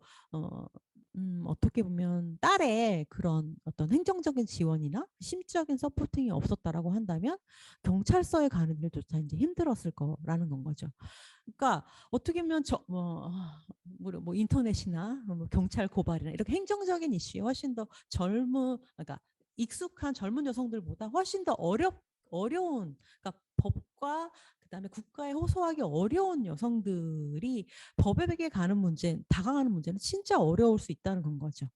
어떻게 보면 딸의 그런 어떤 행정적인 지원이나 심적인 서포팅이 없었다라고 한다면 경찰서에 가는 일조차 이제 힘들었을 거라는 건 거죠. 그러니까 어떻게 보면 뭐 인터넷이나 뭐 경찰 고발이나 이렇게 행정적인 이슈에 훨씬 더 그러니까 익숙한 젊은 여성들보다 훨씬 더 어려운, 그러니까 법과 그다음에 국가에 호소하기 어려운 여성들이 법에게 다가가는 문제는 진짜 어려울 수 있다는 건 거죠.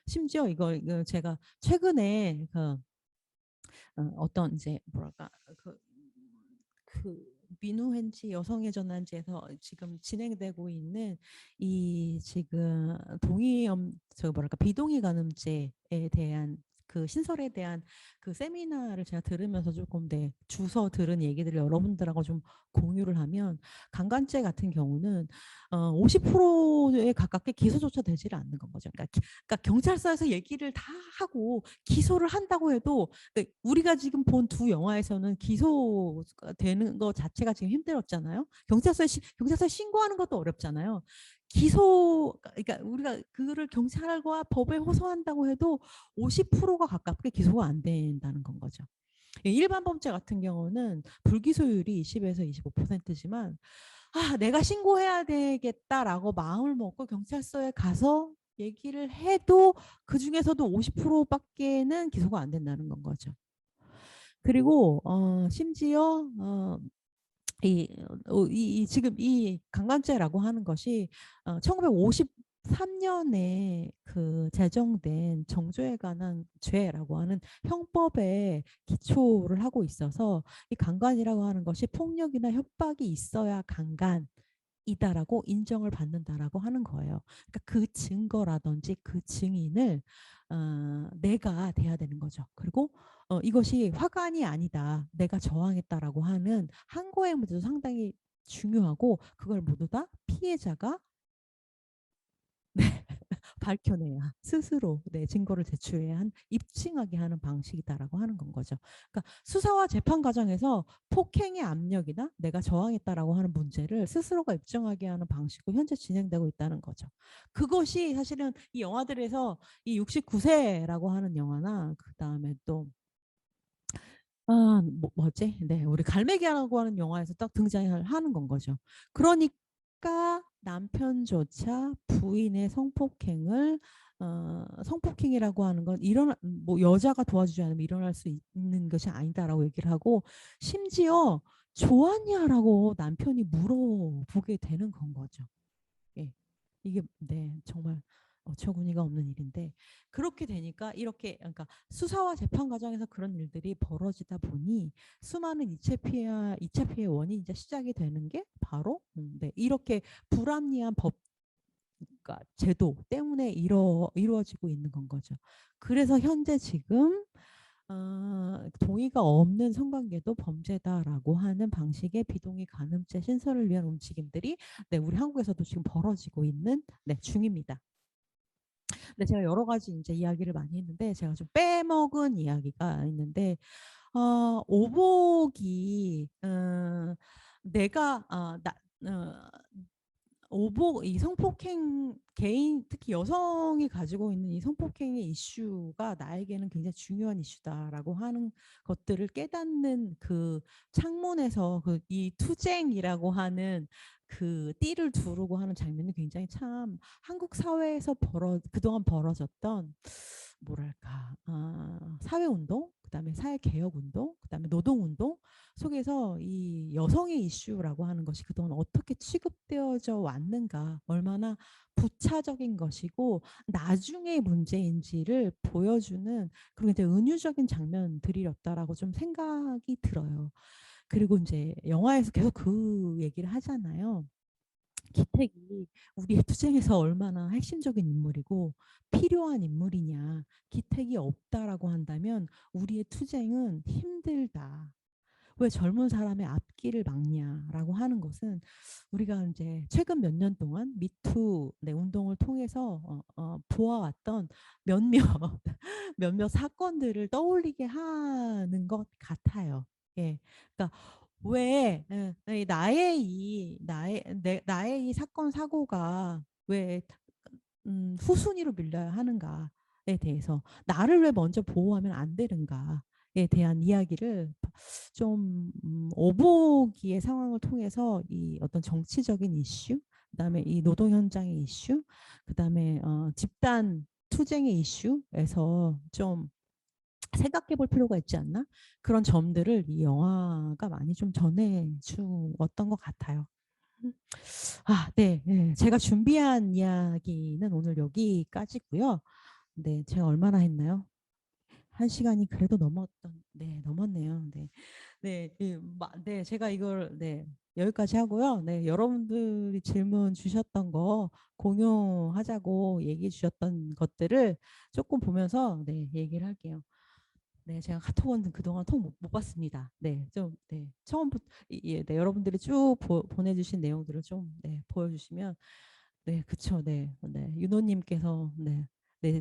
심지어 이거 제가 최근에 어떤 이제 뭐랄까 그 민우hen지 여성의 전환지에서 지금 진행되고 있는 이 지금 비동의 간음죄에 대한 그 신설에 대한 그 세미나를 제가 들으면서 조금 주워 들은 얘기들을 여러분들하고 좀 공유를 하면, 강간죄 같은 경우는 50%에 가깝게 기소조차 되지를 않는 건 거죠. 그러니까 경찰서에서 얘기를 다 하고 기소를 한다고 해도 우리가 지금 본 두 영화에서는 기소가 되는 거 자체가 지금 힘들었잖아요. 경찰서에 신고하는 것도 어렵잖아요. 그러니까 우리가 그거를 경찰과 법에 호소한다고 해도 50%가 가깝게 기소가 안 된다는 건 거죠. 일반 범죄 같은 경우는 불기소율이 20에서 25%지만 내가 신고해야 되겠다라고 마음을 먹고 경찰서에 가서 얘기를 해도 그 중에서도 50%밖에는 기소가 안 된다는 건 거죠. 그리고 심지어 지금 이 강간죄라고 하는 것이 1950 2003년에 그 제정된 정죄에 관한 죄라고 하는 형법에 기초를 하고 있어서 이 강간이라고 하는 것이 폭력이나 협박이 있어야 강간이다라고 인정을 받는다라고 하는 거예요. 그러니까 그 증거라든지 그 증인을 내가 돼야 되는 거죠. 그리고 이것이 화관이 아니다. 내가 저항했다라고 하는 항고의 문제도 상당히 중요하고 그걸 모두 다 피해자가 밝혀내야 스스로 증거를 제출해야 입증하게 하는 방식이다라고 하는 건 거죠. 그러니까 수사와 재판 과정에서 폭행의 압력이나 내가 저항했다라고 하는 문제를 스스로가 입증하게 하는 방식으로 현재 진행되고 있다는 거죠. 그것이 사실은 이 영화들에서 이 69세라고 하는 영화나 그 다음에 또 뭐지? 네, 우리 갈매기라고 하는 영화에서 딱 등장하는 건 거죠. 그러니까 남편조차 부인의 성폭행을 성폭행이라고 하는 건 뭐 여자가 도와주지 않으면 일어날 수 있는 것이 아니다라고 얘기를 하고 심지어 좋았냐라고 남편이 물어보게 되는 건 거죠. 예. 이게 정말 어처구니가 없는 일인데 그렇게 되니까 이렇게 그러니까 수사와 재판 과정에서 그런 일들이 벌어지다 보니 수많은 2차 피해 원인이 이제 시작이 되는 게 바로 이렇게 불합리한 법 그러니까 제도 때문에 이루어지고 있는 건 거죠. 그래서 현재 지금 동의가 없는 성관계도 범죄다라고 하는 방식의 비동의 간음죄 신설을 위한 움직임들이 우리 한국에서도 지금 벌어지고 있는 중입니다. 근데 제가 여러 가지 이제 이야기를 많이 했는데 제가 좀 빼먹은 이야기가 있는데 오복이 내가 오복 이 성폭행 개인 특히 여성이 가지고 있는 이 성폭행의 이슈가 나에게는 굉장히 중요한 이슈다라고 하는 것들을 깨닫는 그 창문에서 그 이 투쟁이라고 하는 그 띠를 두르고 하는 장면이 굉장히 참 한국 사회에서 그동안 벌어졌던 뭐랄까 사회운동 그다음에 사회개혁운동 그다음에 노동운동 속에서 이 여성의 이슈라고 하는 것이 그동안 어떻게 취급되어져 왔는가 얼마나 부차적인 것이고 나중의 문제인지를 보여주는 그런 이제 은유적인 장면들이었다라고 좀 생각이 들어요. 그리고 이제 영화에서 계속 그 얘기를 하잖아요. 기택이 우리의 투쟁에서 얼마나 핵심적인 인물이고 필요한 인물이냐. 기택이 없다라고 한다면 우리의 투쟁은 힘들다. 왜 젊은 사람의 앞길을 막냐라고 하는 것은 우리가 이제 최근 몇 년 동안 미투 운동을 통해서 보아왔던 몇몇 몇몇 사건들을 떠올리게 하는 것 같아요. 예, 그러니까 왜 나의 이 사건 사고가 왜 후순위로 밀려야 하는가에 대해서 나를 왜 먼저 보호하면 안 되는가에 대한 이야기를 좀 오보기의 상황을 통해서 이 어떤 정치적인 이슈, 그다음에 이 노동 현장의 이슈, 그다음에 집단 투쟁의 이슈에서 좀 생각해 볼 필요가 있지 않나? 그런 점들을 이 영화가 많이 좀 전해주었던 것 같아요. 네, 네. 제가 준비한 이야기는 오늘 여기까지고요. 네, 제가 얼마나 했나요? 1시간이 그래도 넘었네요. 네, 네, 제가 이걸 여기까지 하고요. 네, 여러분들이 질문 주셨던 거 공유하자고 얘기해 주셨던 것들을 조금 보면서 얘기를 할게요. 네, 제가 카톡은 그동안 못 봤습니다. 처음부터 여러분들이 쭉 보내주신 내용들을 좀 보여주시면 그쵸, 윤호님께서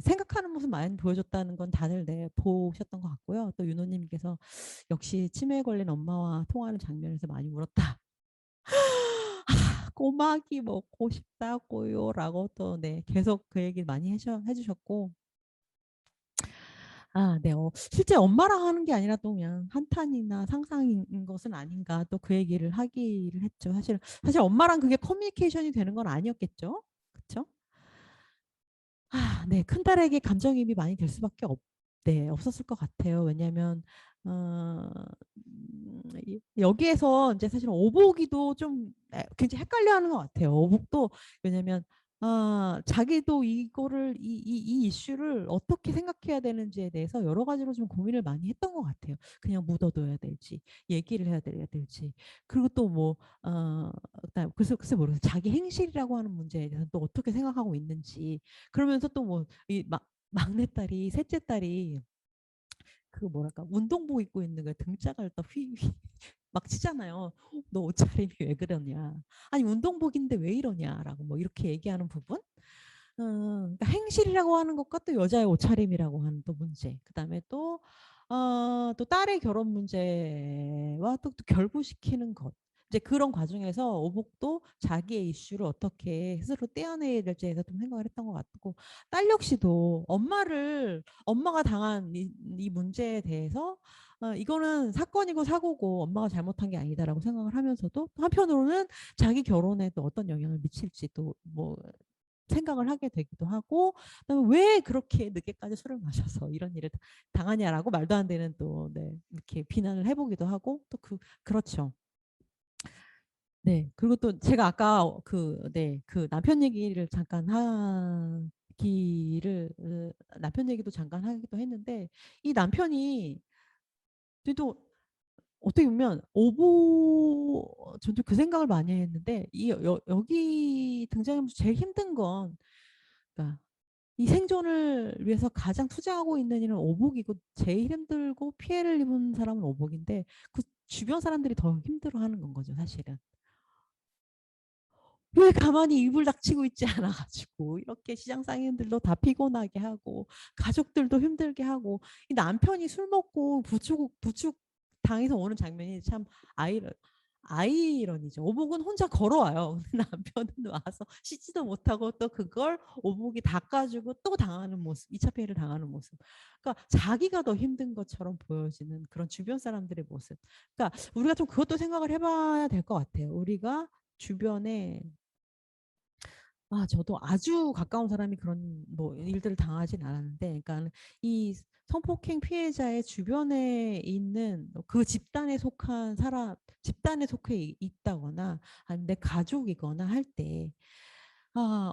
생각하는 모습 많이 보여줬다는 건 다들 보셨던 것 같고요. 또 윤호님께서 역시 치매에 걸린 엄마와 통화하는 장면에서 많이 울었다. 꼬막이 먹고 싶다고요라고 또 계속 그 얘기 많이 해주셨고 실제 엄마랑 하는 게 아니라 또 그냥 한탄이나 상상인 것은 아닌가 또 그 얘기를 하기를 했죠. 사실 엄마랑 그게 커뮤니케이션이 되는 건 아니었겠죠. 그렇죠? 큰딸에게 감정이입이 많이 될 수밖에 없었을 것 같아요. 왜냐하면 여기에서 이제 사실 오복이도 좀 굉장히 헷갈려하는 것 같아요. 오복도 왜냐하면 자기도 이거를 이 이슈를 어떻게 생각해야 되는지에 대해서 여러 가지로 좀 고민을 많이 했던 것 같아요. 그냥 묻어둬야 될지, 얘기를 해야 될지, 그리고 또 뭐, 그다음 그래서 글쎄 모르겠어요. 자기 행실이라고 하는 문제에 대해서 또 어떻게 생각하고 있는지. 그러면서 또 뭐 이 막내딸이 셋째 딸이 그 뭐랄까 운동복 입고 있는 거 등짝을 또 휘휘 막 치잖아요. 너 옷차림이 왜 그러냐. 아니 운동복인데 왜 이러냐라고 뭐 이렇게 얘기하는 부분. 그러니까 행실이라고 하는 것과 또 여자의 옷차림이라고 하는 또 문제. 그다음에 또 딸의 결혼 문제와 또 결부시키는 것. 이제 그런 과정에서 오복도 자기의 이슈를 어떻게 스스로 떼어내야 될지에 대해서 좀 생각을 했던 것 같고 딸 역시도 엄마가 당한 이 문제에 대해서 이거는 사건이고 사고고 엄마가 잘못한 게 아니다라고 생각을 하면서도 또 한편으로는 자기 결혼에 또 어떤 영향을 미칠지 또 뭐 생각을 하게 되기도 하고 그다음에 왜 그렇게 늦게까지 술을 마셔서 이런 일을 당하냐라고 말도 안 되는 또 네, 이렇게 비난을 해보기도 하고 또 그렇죠. 네. 그리고 또 제가 아까 그 남편 얘기를 잠깐 남편 얘기도 잠깐 하기도 했는데 이 남편이 또 어떻게 보면 저도 그 생각을 많이 했는데 여기 등장하면서 제일 힘든 건 그러니까 이 생존을 위해서 가장 투자하고 있는 일은 오복이고 제일 힘들고 피해를 입은 사람은 오복인데 그 주변 사람들이 더 힘들어하는 건 거죠 사실은. 왜 가만히 이불 닥치고 있지 않아가지고 이렇게 시장 상인들도 다 피곤하게 하고 가족들도 힘들게 하고 이 남편이 술 먹고 부축 당해서 오는 장면이 참 아이러 아이러니죠. 오복은 혼자 걸어와요. 남편은 와서 씻지도 못하고 또 그걸 오복이 닦아주고 또 당하는 모습, 2차 피해를 당하는 모습. 그러니까 자기가 더 힘든 것처럼 보여지는 그런 주변 사람들의 모습. 그러니까 우리가 좀 그것도 생각을 해봐야 될 것 같아요. 우리가 주변에 저도 아주 가까운 사람이 그런 뭐 일들을 당하진 않았는데, 그러니까 이 성폭행 피해자의 주변에 있는 그 집단에 속한 집단에 속해 있다거나 아니면 내 가족이거나 할 때,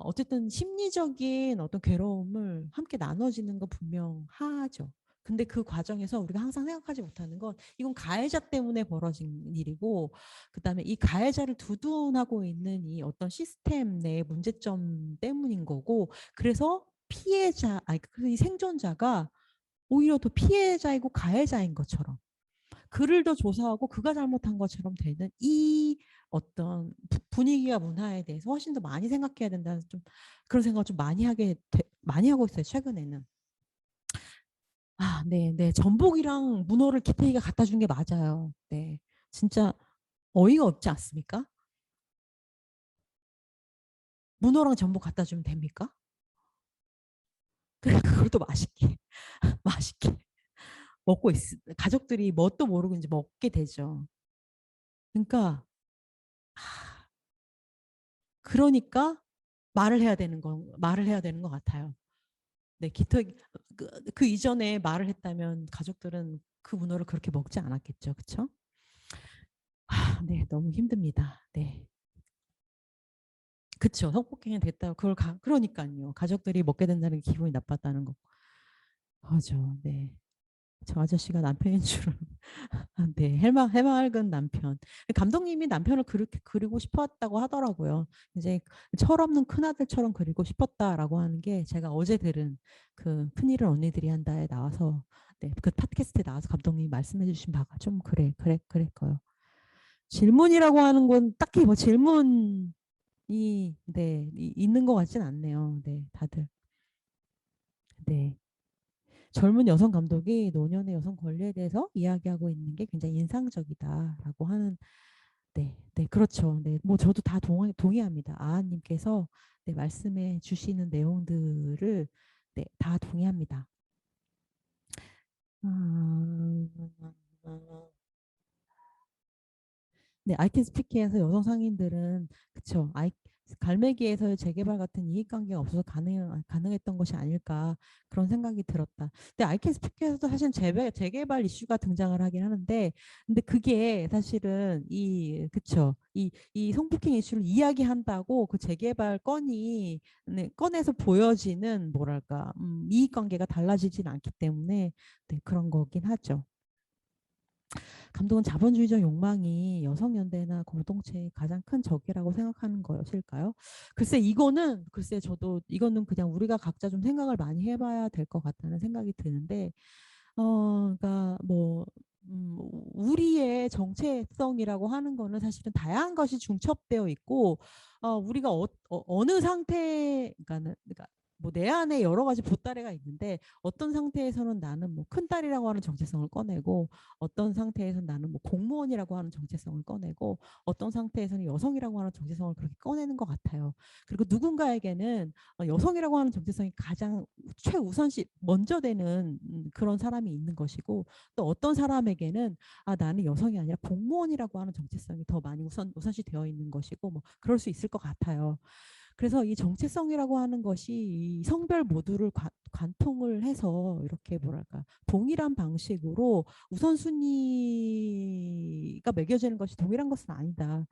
어쨌든 심리적인 어떤 괴로움을 함께 나눠지는 거 분명하죠. 근데 그 과정에서 우리가 항상 생각하지 못하는 건 이건 가해자 때문에 벌어진 일이고 그다음에 이 가해자를 두둔하고 있는 이 어떤 시스템 내 문제점 때문인 거고 그래서 이 생존자가 오히려 더 피해자이고 가해자인 것처럼 그를 더 조사하고 그가 잘못한 것처럼 되는 이 어떤 분위기와 문화에 대해서 훨씬 더 많이 생각해야 된다는 좀 그런 생각을 좀 많이 하고 있어요 최근에는. 네, 네. 전복이랑 문어를 기태기가 갖다 준 게 맞아요. 네, 진짜 어이가 없지 않습니까? 문어랑 전복 갖다 주면 됩니까? 그래, 그걸 또 맛있게, 맛있게 가족들이 뭣도 모르고 이제 먹게 되죠. 그러니까, 그러니까 말을 해야 되는 것 같아요. 네, 그 이전에 말을 했다면 가족들은 그 문어를 그렇게 먹지 않았겠죠. 그렇죠? 네, 너무 힘듭니다. 네. 그쵸. 성폭행이 됐다. 그러니까요. 가족들이 먹게 된다는 게 기분이 나빴다는 거. 맞아. 네. 저 아저씨가 남편인 줄은. 네. 해맑은 남편. 감독님이 남편을 그렇게 그리고 싶었다고 하더라고요. 이제 철없는 큰아들처럼 그리고 싶었다라고 하는 게 제가 어제 들은 그 큰일은 언니들이 한다에 나와서 네. 그 팟캐스트에 나와서 감독님이 말씀해 주신 바가 좀 그랬고요. 질문이라고 하는 건 딱히 뭐 질문이 네, 있는 것 같진 않네요. 네, 다들. 네. 젊은 여성 감독이 노년의 여성 권리에 대해서 이야기하고 있는 게 굉장히 인상적이다라고 하는 네, 네, 그렇죠. 네, 뭐 저도 다 동의합니다. 아님께서 네, 말씀해 주시는 내용들을 네, 다 동의합니다. 음, 네, 아이캔 스피키에서 여성 상인들은 그쵸. 갈매기에서의 재개발 같은 이익관계가 없어서 가능했던 것이 아닐까 그런 생각이 들었다. 근데 아이캔 스피키에서도 사실 재개발 이슈가 등장을 하긴 하는데 근데 그게 사실은 그쵸. 이 성폭행 이슈를 이야기한다고 그 재개발 건이 네, 건에서 보여지는 뭐랄까 이익관계가 달라지진 않기 때문에 네, 그런 거긴 하죠. 감독은 자본주의적 욕망이 여성연대나 공동체의 가장 큰 적이라고 생각하는 것일까요? 글쎄 이거는 글쎄 저도 이거는 그냥 우리가 각자 좀 생각을 많이 해봐야 될 것 같다는 생각이 드는데 그러니까 뭐 우리의 정체성이라고 하는 거는 사실은 다양한 것이 중첩되어 있고 우리가 어느 상태 그러니까 뭐 내 안에 여러 가지 보따리가 있는데 어떤 상태에서는 나는 뭐 큰딸이라고 하는 정체성을 꺼내고 어떤 상태에서는 나는 뭐 공무원이라고 하는 정체성을 꺼내고 어떤 상태에서는 여성이라고 하는 정체성을 그렇게 꺼내는 것 같아요. 그리고 누군가에게는 여성이라고 하는 정체성이 가장 최우선시 먼저 되는 그런 사람이 있는 것이고 또 어떤 사람에게는 나는 여성이 아니라 공무원이라고 하는 정체성이 더 많이 우선시 되어 있는 것이고 뭐 그럴 수 있을 것 같아요. 그래서 이 정체성이라고 하는 것이 이 성별 모두를 관통을 해서 이렇게 뭐랄까 동일한 방식으로 우선순위가 매겨지는 것이 동일한 것은 아니다.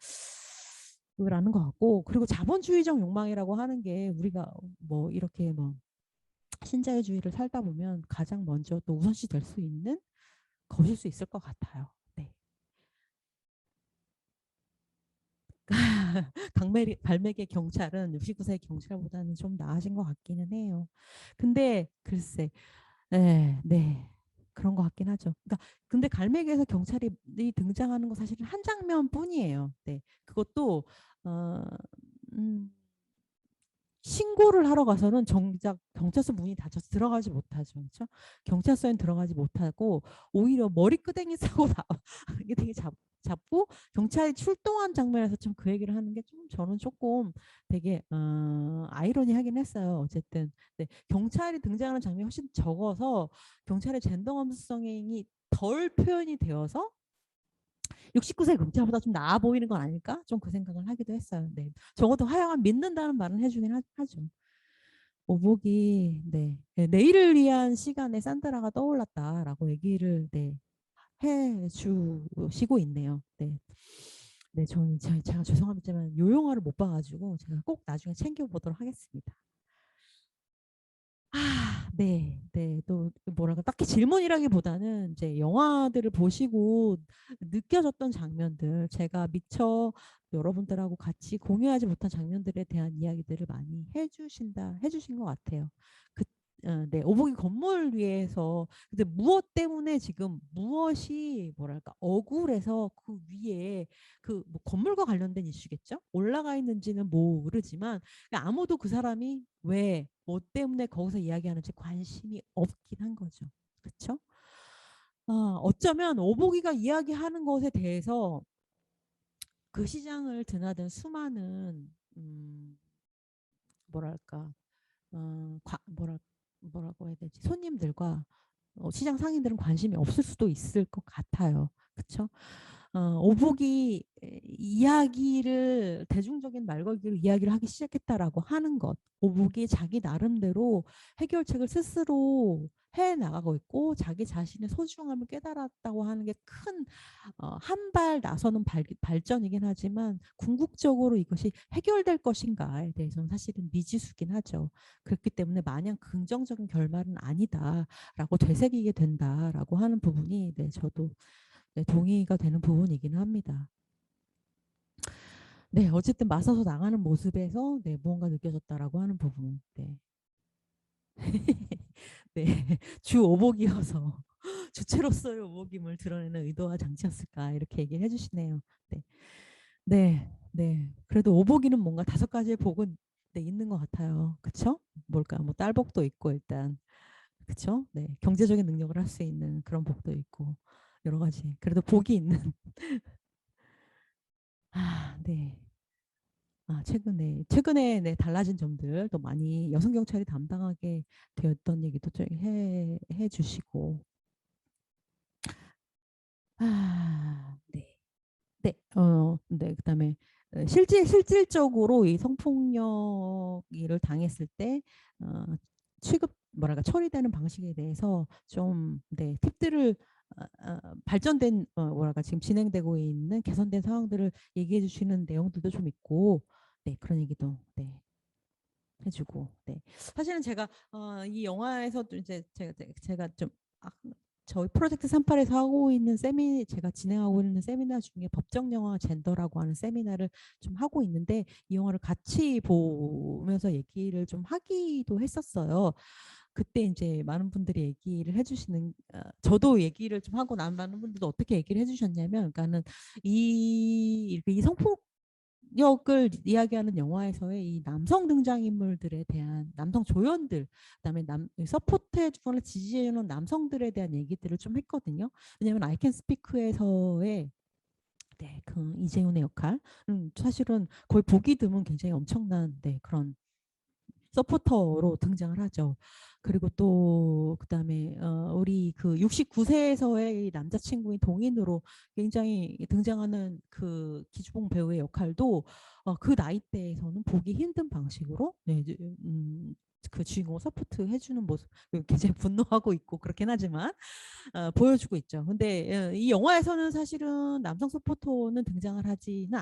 라는 것 같고 그리고 자본주의적 욕망이라고 하는 게 우리가 뭐 이렇게 뭐 신자유주의를 살다 보면 가장 먼저 또 우선시 될 수 있는 것일 수 있을 것 같아요. 네. 발맥의 경찰은 69세 경찰보다는 좀 나아진 것 같기는 해요. 근데 글쎄, 네. 그런 것 같긴 하죠. 그러니까 근데 갈매기에서 경찰이 등장하는 거 사실은 한 장면뿐이에요. 네. 그것도 어, 음, 신고를 하러 가서는 정작 경찰서 문이 닫혀서 들어가지 못하죠. 그렇죠? 경찰서엔 들어가지 못하고 오히려 머리끄댕이 싸고 이게 되게 잡고 경찰이 출동한 장면에서 좀 그 얘기를 하는 게 좀 저는 조금 되게 아이러니하긴 했어요. 어쨌든 네, 경찰이 등장하는 장면이 훨씬 적어서 경찰의 젠더 감수성이 덜 표현이 되어서 69세 경찰보다 좀 나아 보이는 건 아닐까? 좀 그 생각을 하기도 했어요. 네. 적어도 하여간 믿는다는 말은 해주긴 하죠. 오복이 내일을 위한 시간에 산드라가 떠올랐다라고 얘기를 해주시고 있네요. 네. 네, 저는 제가 죄송합니다만 요 영화를 못 봐가지고 제가 꼭 나중에 챙겨보도록 하겠습니다. 네. 또 뭐랄까 딱히 질문이라기보다는 이제 영화들을 보시고 느껴졌던 장면들, 제가 미처 여러분들하고 같이 공유하지 못한 장면들에 대한 이야기들을 많이 해주신 것 같아요. 그, 네, 오복이 건물 위에서 근데 무엇 때문에 지금 무엇이 뭐랄까 억울해서 그 위에 그 뭐 건물과 관련된 이슈겠죠? 올라가 있는지는 모르지만 그러니까 아무도 그 사람이 왜, 뭐 때문에 거기서 이야기하는지 관심이 없긴 한 거죠. 그렇죠? 어쩌면 오복이가 이야기하는 것에 대해서 그 시장을 드나든 수많은 뭐랄까 뭐라고 해야 되지? 손님들과 시장 상인들은 관심이 없을 수도 있을 것 같아요. 그렇죠? 오복이 이야기를 대중적인 말걸기로 이야기를 하기 시작했다라고 하는 것. 오복이 자기 나름대로 해결책을 스스로 해 나가고 있고 자기 자신의 소중함을 깨달았다고 하는 게 큰 한 발 나서는 발전이긴 하지만 궁극적으로 이것이 해결될 것인가에 대해서는 사실은 미지수긴 하죠. 그렇기 때문에 마냥 긍정적인 결말은 아니다라고 되새기게 된다라고 하는 부분이 저도 동의가 되는 부분이긴 합니다. 네, 어쨌든 맞서서 나가는 모습에서 무언가 느껴졌다라고 하는 부분. 네. 네, 주 오복이어서 주체로서의 오복임을 드러내는 의도와 장치였을까 이렇게 얘기를 해주시네요. 네, 네. 그래도 오복이는 뭔가 5가지의 복은 있는 것 같아요. 그쵸? 뭘까? 뭐 딸복도 있고 일단 그쵸? 네, 경제적인 능력을 할 수 있는 그런 복도 있고 여러 가지. 그래도 복이 있는 네. 최근에 달라진 점들 또 많이 여성 경찰이 담당하게 되었던 얘기도 좀 해 주시고 네. 네. 그다음에 실질적으로 이 성폭력을 당했을 때 취급 뭐랄까 처리되는 방식에 대해서 좀 팁들을 발전된 뭐랄까 지금 진행되고 있는 개선된 상황들을 얘기해 주시는 내용들도 좀 있고 네 그런 얘기도 네 해주고 네 사실은 제가 이 영화에서도 이제 제가 좀 아, 저희 프로젝트 38에서 하고 있는 제가 진행하고 있는 세미나 중에 법정 영화 젠더라고 하는 세미나를 좀 하고 있는데 이 영화를 같이 보면서 얘기를 좀 하기도 했었어요. 그때 이제 많은 분들이 얘기를 해주시는 저도 얘기를 좀 하고 난 많은 분들도 어떻게 얘기를 해주셨냐면 그러니까는 이 성폭력을 이야기하는 영화에서의 이 남성 등장인물들에 대한 남성 조연들 그다음에 서포트해주거나 지지해주는 남성들에 대한 얘기들을 좀 했거든요. 왜냐하면 I Can Speak에서의 네, 그 이재훈의 역할 사실은 거의 보기 드문 굉장히 엄청난 네, 그런 서포터로 등장을 하죠. 그리고 또 그다음에 우리 그 69세에서의 남자친구인 동인으로 굉장히 등장하는 그 기주봉 배우의 역할도 그 나이대에서는 보기 힘든 방식으로 네, 그 주인공 서포트 해주는 모습 굉장히 분노하고 있고 그렇긴 하지만 보여주고 있죠. 근데 이 영화에서는 사실은 남성 서포터는 등장을 하지는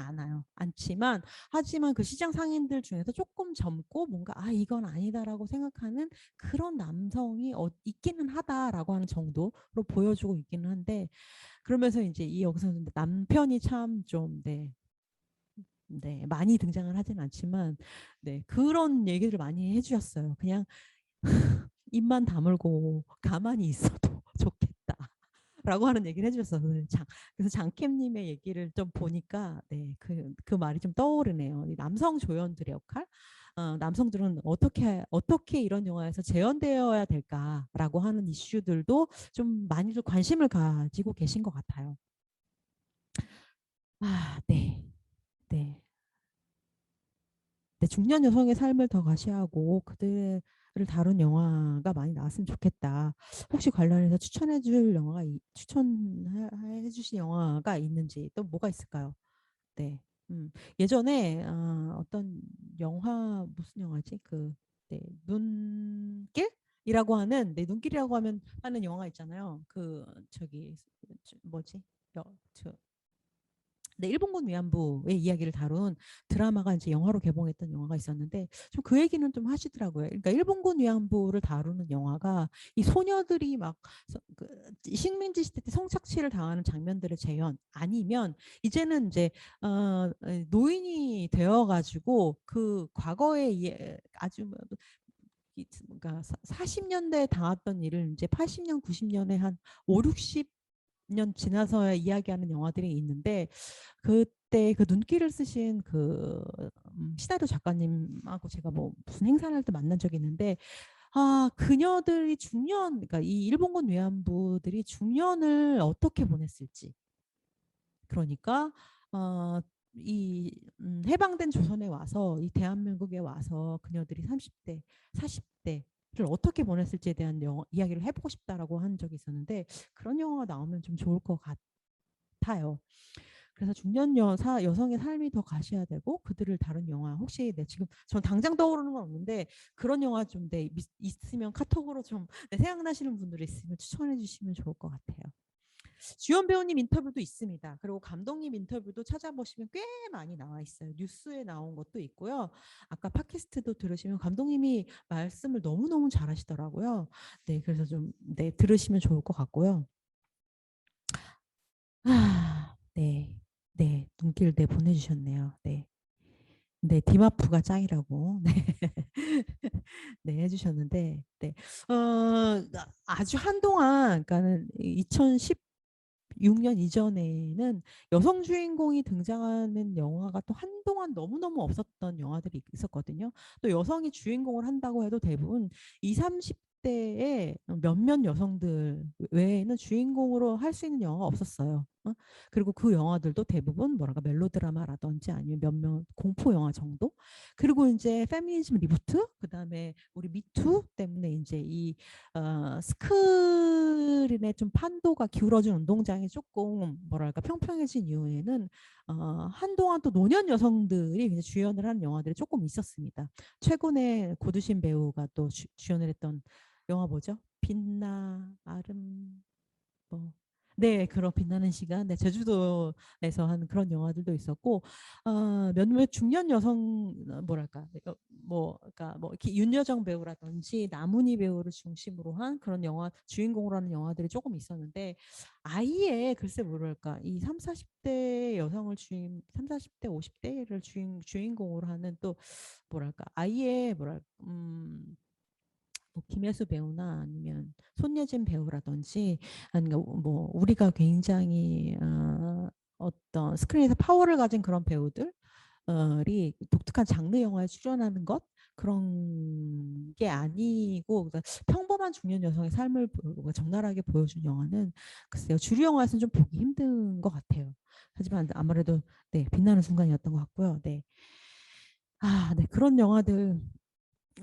않지만 하지만 그 시장 상인들 중에서 조금 젊고 뭔가 이건 아니다라고 생각하는 그런 남성이 있기는 하다라고 하는 정도로 보여주고 있기는 한데 그러면서 이제 이 여기서 남편이 참 좀 네. 네, 많이 등장을 하진 않지만 네, 그런 얘기를 많이 해주셨어요. 그냥 입만 다물고 가만히 있어도 좋겠다. 라고 하는 얘기를 해주셨어요. 그래서 장캠님의 얘기를 좀 보니까 네, 그 말이 좀 떠오르네요. 이 남성 조연들의 역할, 남성들은 어떻게 이런 영화에서 재현되어야 될까라고 하는 이슈들도 좀 많이들 관심을 가지고 계신 것 같아요. 네, 네. 네, 중년 여성의 삶을 더 과시하고 그들을 다룬 영화가 많이 나왔으면 좋겠다. 혹시 관련해서 추천해 주신 영화가 있는지 또 뭐가 있을까요? 네. 예전에 어떤 영화 무슨 영화지? 네, 눈길이라고 하는 네, 눈길이라고 하는 영화 있잖아요. 뭐지? 네, 일본군 위안부의 이야기를 다룬 드라마가 이제 영화로 개봉했던 영화가 있었는데 좀 그 얘기는 좀 하시더라고요. 그러니까 일본군 위안부를 다루는 영화가 이 소녀들이 막 그 식민지 시대 때 성착취를 당하는 장면들의 재현 아니면 이제는 이제 노인이 되어가지고 그 과거에 아주 그러니까 40년대에 당했던 일을 이제 80년, 90년에 한 5, 60년 지나서야 이야기하는 영화들이 있는데 그때 그 눈길을 쓰신 시나리오 작가님하고 제가 뭐 무슨 행사를 할 때 만난 적이 있는데 그녀들이 그러니까 이 일본군 위안부들이 중년을 어떻게 보냈을지 그러니까 이 해방된 조선에 와서 이 대한민국에 와서 그녀들이 30대, 40대를 어떻게 보냈을지에 대한 이야기를 해보고 싶다라고 한 적이 있었는데 그런 영화가 나오면 좀 좋을 것 같아요. 그래서 중년 여성의 삶이 더 가셔야 되고 그들을 다룬 영화 혹시 지금 전 당장 떠오르는 건 없는데 그런 영화 좀 있으면 카톡으로 좀 생각나시는 분들이 있으면 추천해 주시면 좋을 것 같아요. 주연 배우님 인터뷰도 있습니다. 그리고 감독님 인터뷰도 찾아보시면 꽤 많이 나와 있어요. 뉴스에 나온 것도 있고요. 아까 팟캐스트도 들으시면 감독님이 말씀을 너무너무 잘하시더라고요. 네, 그래서 네, 들으시면 좋을 것 같고요. 네, 네, 눈길 네 보내주셨네요. 네. 네, 디마프가 짱이라고 네. 네, 해주셨는데 네. 아주 한동안 그러니까는 2016년 이전에는 여성 주인공이 등장하는 영화가 또 한동안 너무너무 없었던 영화들이 있었거든요. 또 여성이 주인공을 한다고 해도 대부분 20, 30대의 몇몇 여성들 외에는 주인공으로 할 수 있는 영화가 없었어요. 그리고 그 영화들도 대부분 뭐랄까 멜로드라마라든지 아니면 몇몇 공포 영화 정도. 그리고 이제 페미니즘 리부트, 그다음에 우리 미투 때문에 이제 이 스크린의 좀 판도가 기울어진 운동장이 조금 뭐랄까 평평해진 이후에는 한동안 또 노년 여성들이 주연을 하는 영화들이 조금 있었습니다. 최근에 고두신 배우가 또 주연을 했던 영화 뭐죠? 빛나 아름 뭐 네, 그런 빛나는 시간. 네, 제주도에서 한 그런 영화들도 있었고, 몇몇 중년 여성 뭐랄까, 그러니까 뭐 이렇게 윤여정 배우라든지 나문희 배우를 중심으로 한 그런 영화 주인공으로 하는 영화들이 조금 있었는데, 아예 글쎄 뭐랄까, 이 3, 40대 여성을 3, 40대, 50대를 주인공으로 하는 또 뭐랄까, 아예 뭐랄까, 뭐 김혜수 배우나 아니면 손예진 배우라든지 아니면 뭐 우리가 굉장히 어떤 스크린에서 파워를 가진 그런 배우들이 독특한 장르 영화에 출연하는 것 그런 게 아니고 그러니까 평범한 중년 여성의 삶을 적나라하게 보여준 영화는 글쎄요 주류 영화에서는 좀 보기 힘든 것 같아요. 하지만 아무래도 네 빛나는 순간이었던 것 같고요. 네. 네 그런 영화들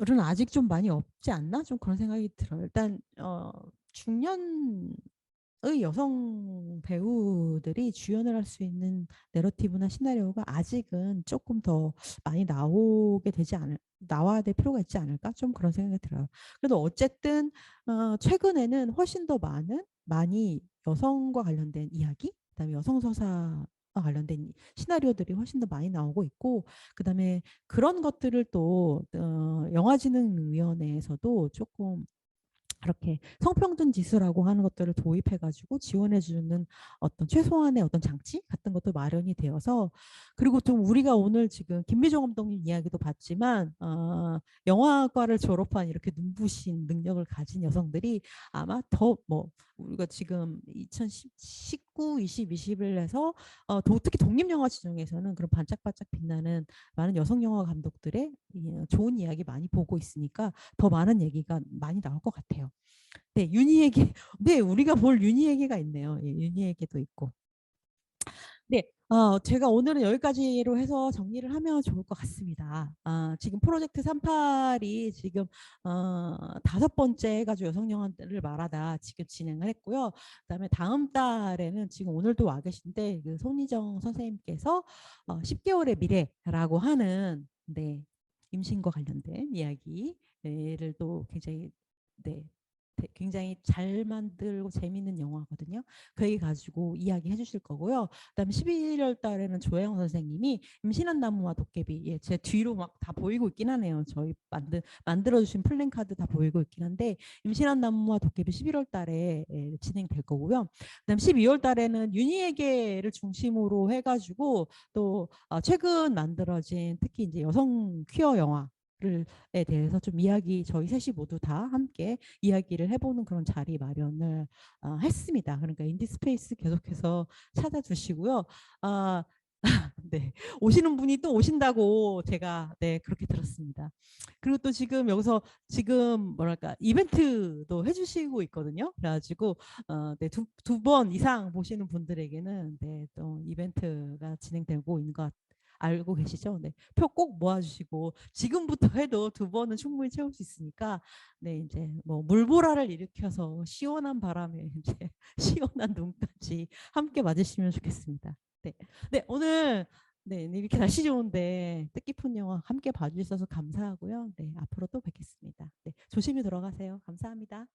은 아직 좀 많이 없지 않나? 좀 그런 생각이 들어요. 일단 중년의 여성 배우들이 주연을 할 수 있는 내러티브나 시나리오가 아직은 조금 더 많이 나와야 될 필요가 있지 않을까? 좀 그런 생각이 들어요. 그래도 어쨌든 최근에는 훨씬 더 많이 여성과 관련된 이야기, 그다음에 여성 서사와 관련된 시나리오들이 훨씬 더 많이 나오고 있고, 그다음에 그런 것들을 또 영화진흥위원회에서도 조금 그렇게 성평등 지수라고 하는 것들을 도입해가지고 지원해주는 어떤 최소한의 어떤 장치 같은 것도 마련이 되어서 그리고 좀 우리가 오늘 지금 김미정 감독님 이야기도 봤지만 영화과를 졸업한 이렇게 눈부신 능력을 가진 여성들이 아마 더 뭐 우리가 지금 2019, 20, 20을 해서 특히 독립영화 지정에서는 그런 반짝반짝 빛나는 많은 여성 영화 감독들의 좋은 이야기 많이 보고 있으니까 더 많은 얘기가 많이 나올 것 같아요. 네, 윤희 얘기. 네, 우리가 볼 윤희 얘기가 있네요. 예, 윤희 얘기도 있고. 네, 제가 오늘은 여기까지로 해서 정리를 하면 좋을 것 같습니다. 지금 프로젝트 38이 지금 5번째 해가지고 여성 영화를 말하다 지금 진행을 했고요. 그다음에 다음 달에는 지금 오늘도 와 계신데 그 손희정 선생님께서 10개월의 미래라고 하는 네, 임신과 관련된 이야기를 또 굉장히 네, 굉장히 잘 만들고 재밌는 영화거든요. 그 얘기 가지고 이야기 해주실 거고요. 그다음에 11월 달에는 조혜영 선생님이 임신한 나무와 도깨비 예, 제 뒤로 막 다 보이고 있긴 하네요. 저희 만들어주신 플랜카드 다 보이고 있긴 한데 임신한 나무와 도깨비 11월 달에 예, 진행될 거고요. 그다음 12월 달에는 윤희에게를 중심으로 해가지고 또 최근 만들어진 특히 이제 여성 퀴어 영화 에 대해서 좀 저희 셋이 모두 다 함께 이야기를 해보는 그런 자리 마련을 했습니다. 그러니까 인디스페이스 계속해서 찾아주시고요. 아, 네. 오시는 분이 또 오신다고 제가 네, 그렇게 들었습니다. 그리고 또 지금 여기서 지금 뭐랄까 이벤트도 해주시고 있거든요. 그래가지고 네, 두 번 이상 보시는 분들에게는 네, 또 이벤트가 진행되고 있는 것 알고 계시죠? 네. 표 꼭 모아주시고 지금부터 해도 2번은 충분히 채울 수 있으니까 네 이제 뭐 물보라를 일으켜서 시원한 바람에 이제 시원한 눈까지 함께 맞으시면 좋겠습니다. 네, 네 오늘 네 이렇게 날씨 좋은데 뜻깊은 영화 함께 봐주셔서 감사하고요. 네 앞으로 또 뵙겠습니다. 네 조심히 들어가세요. 감사합니다.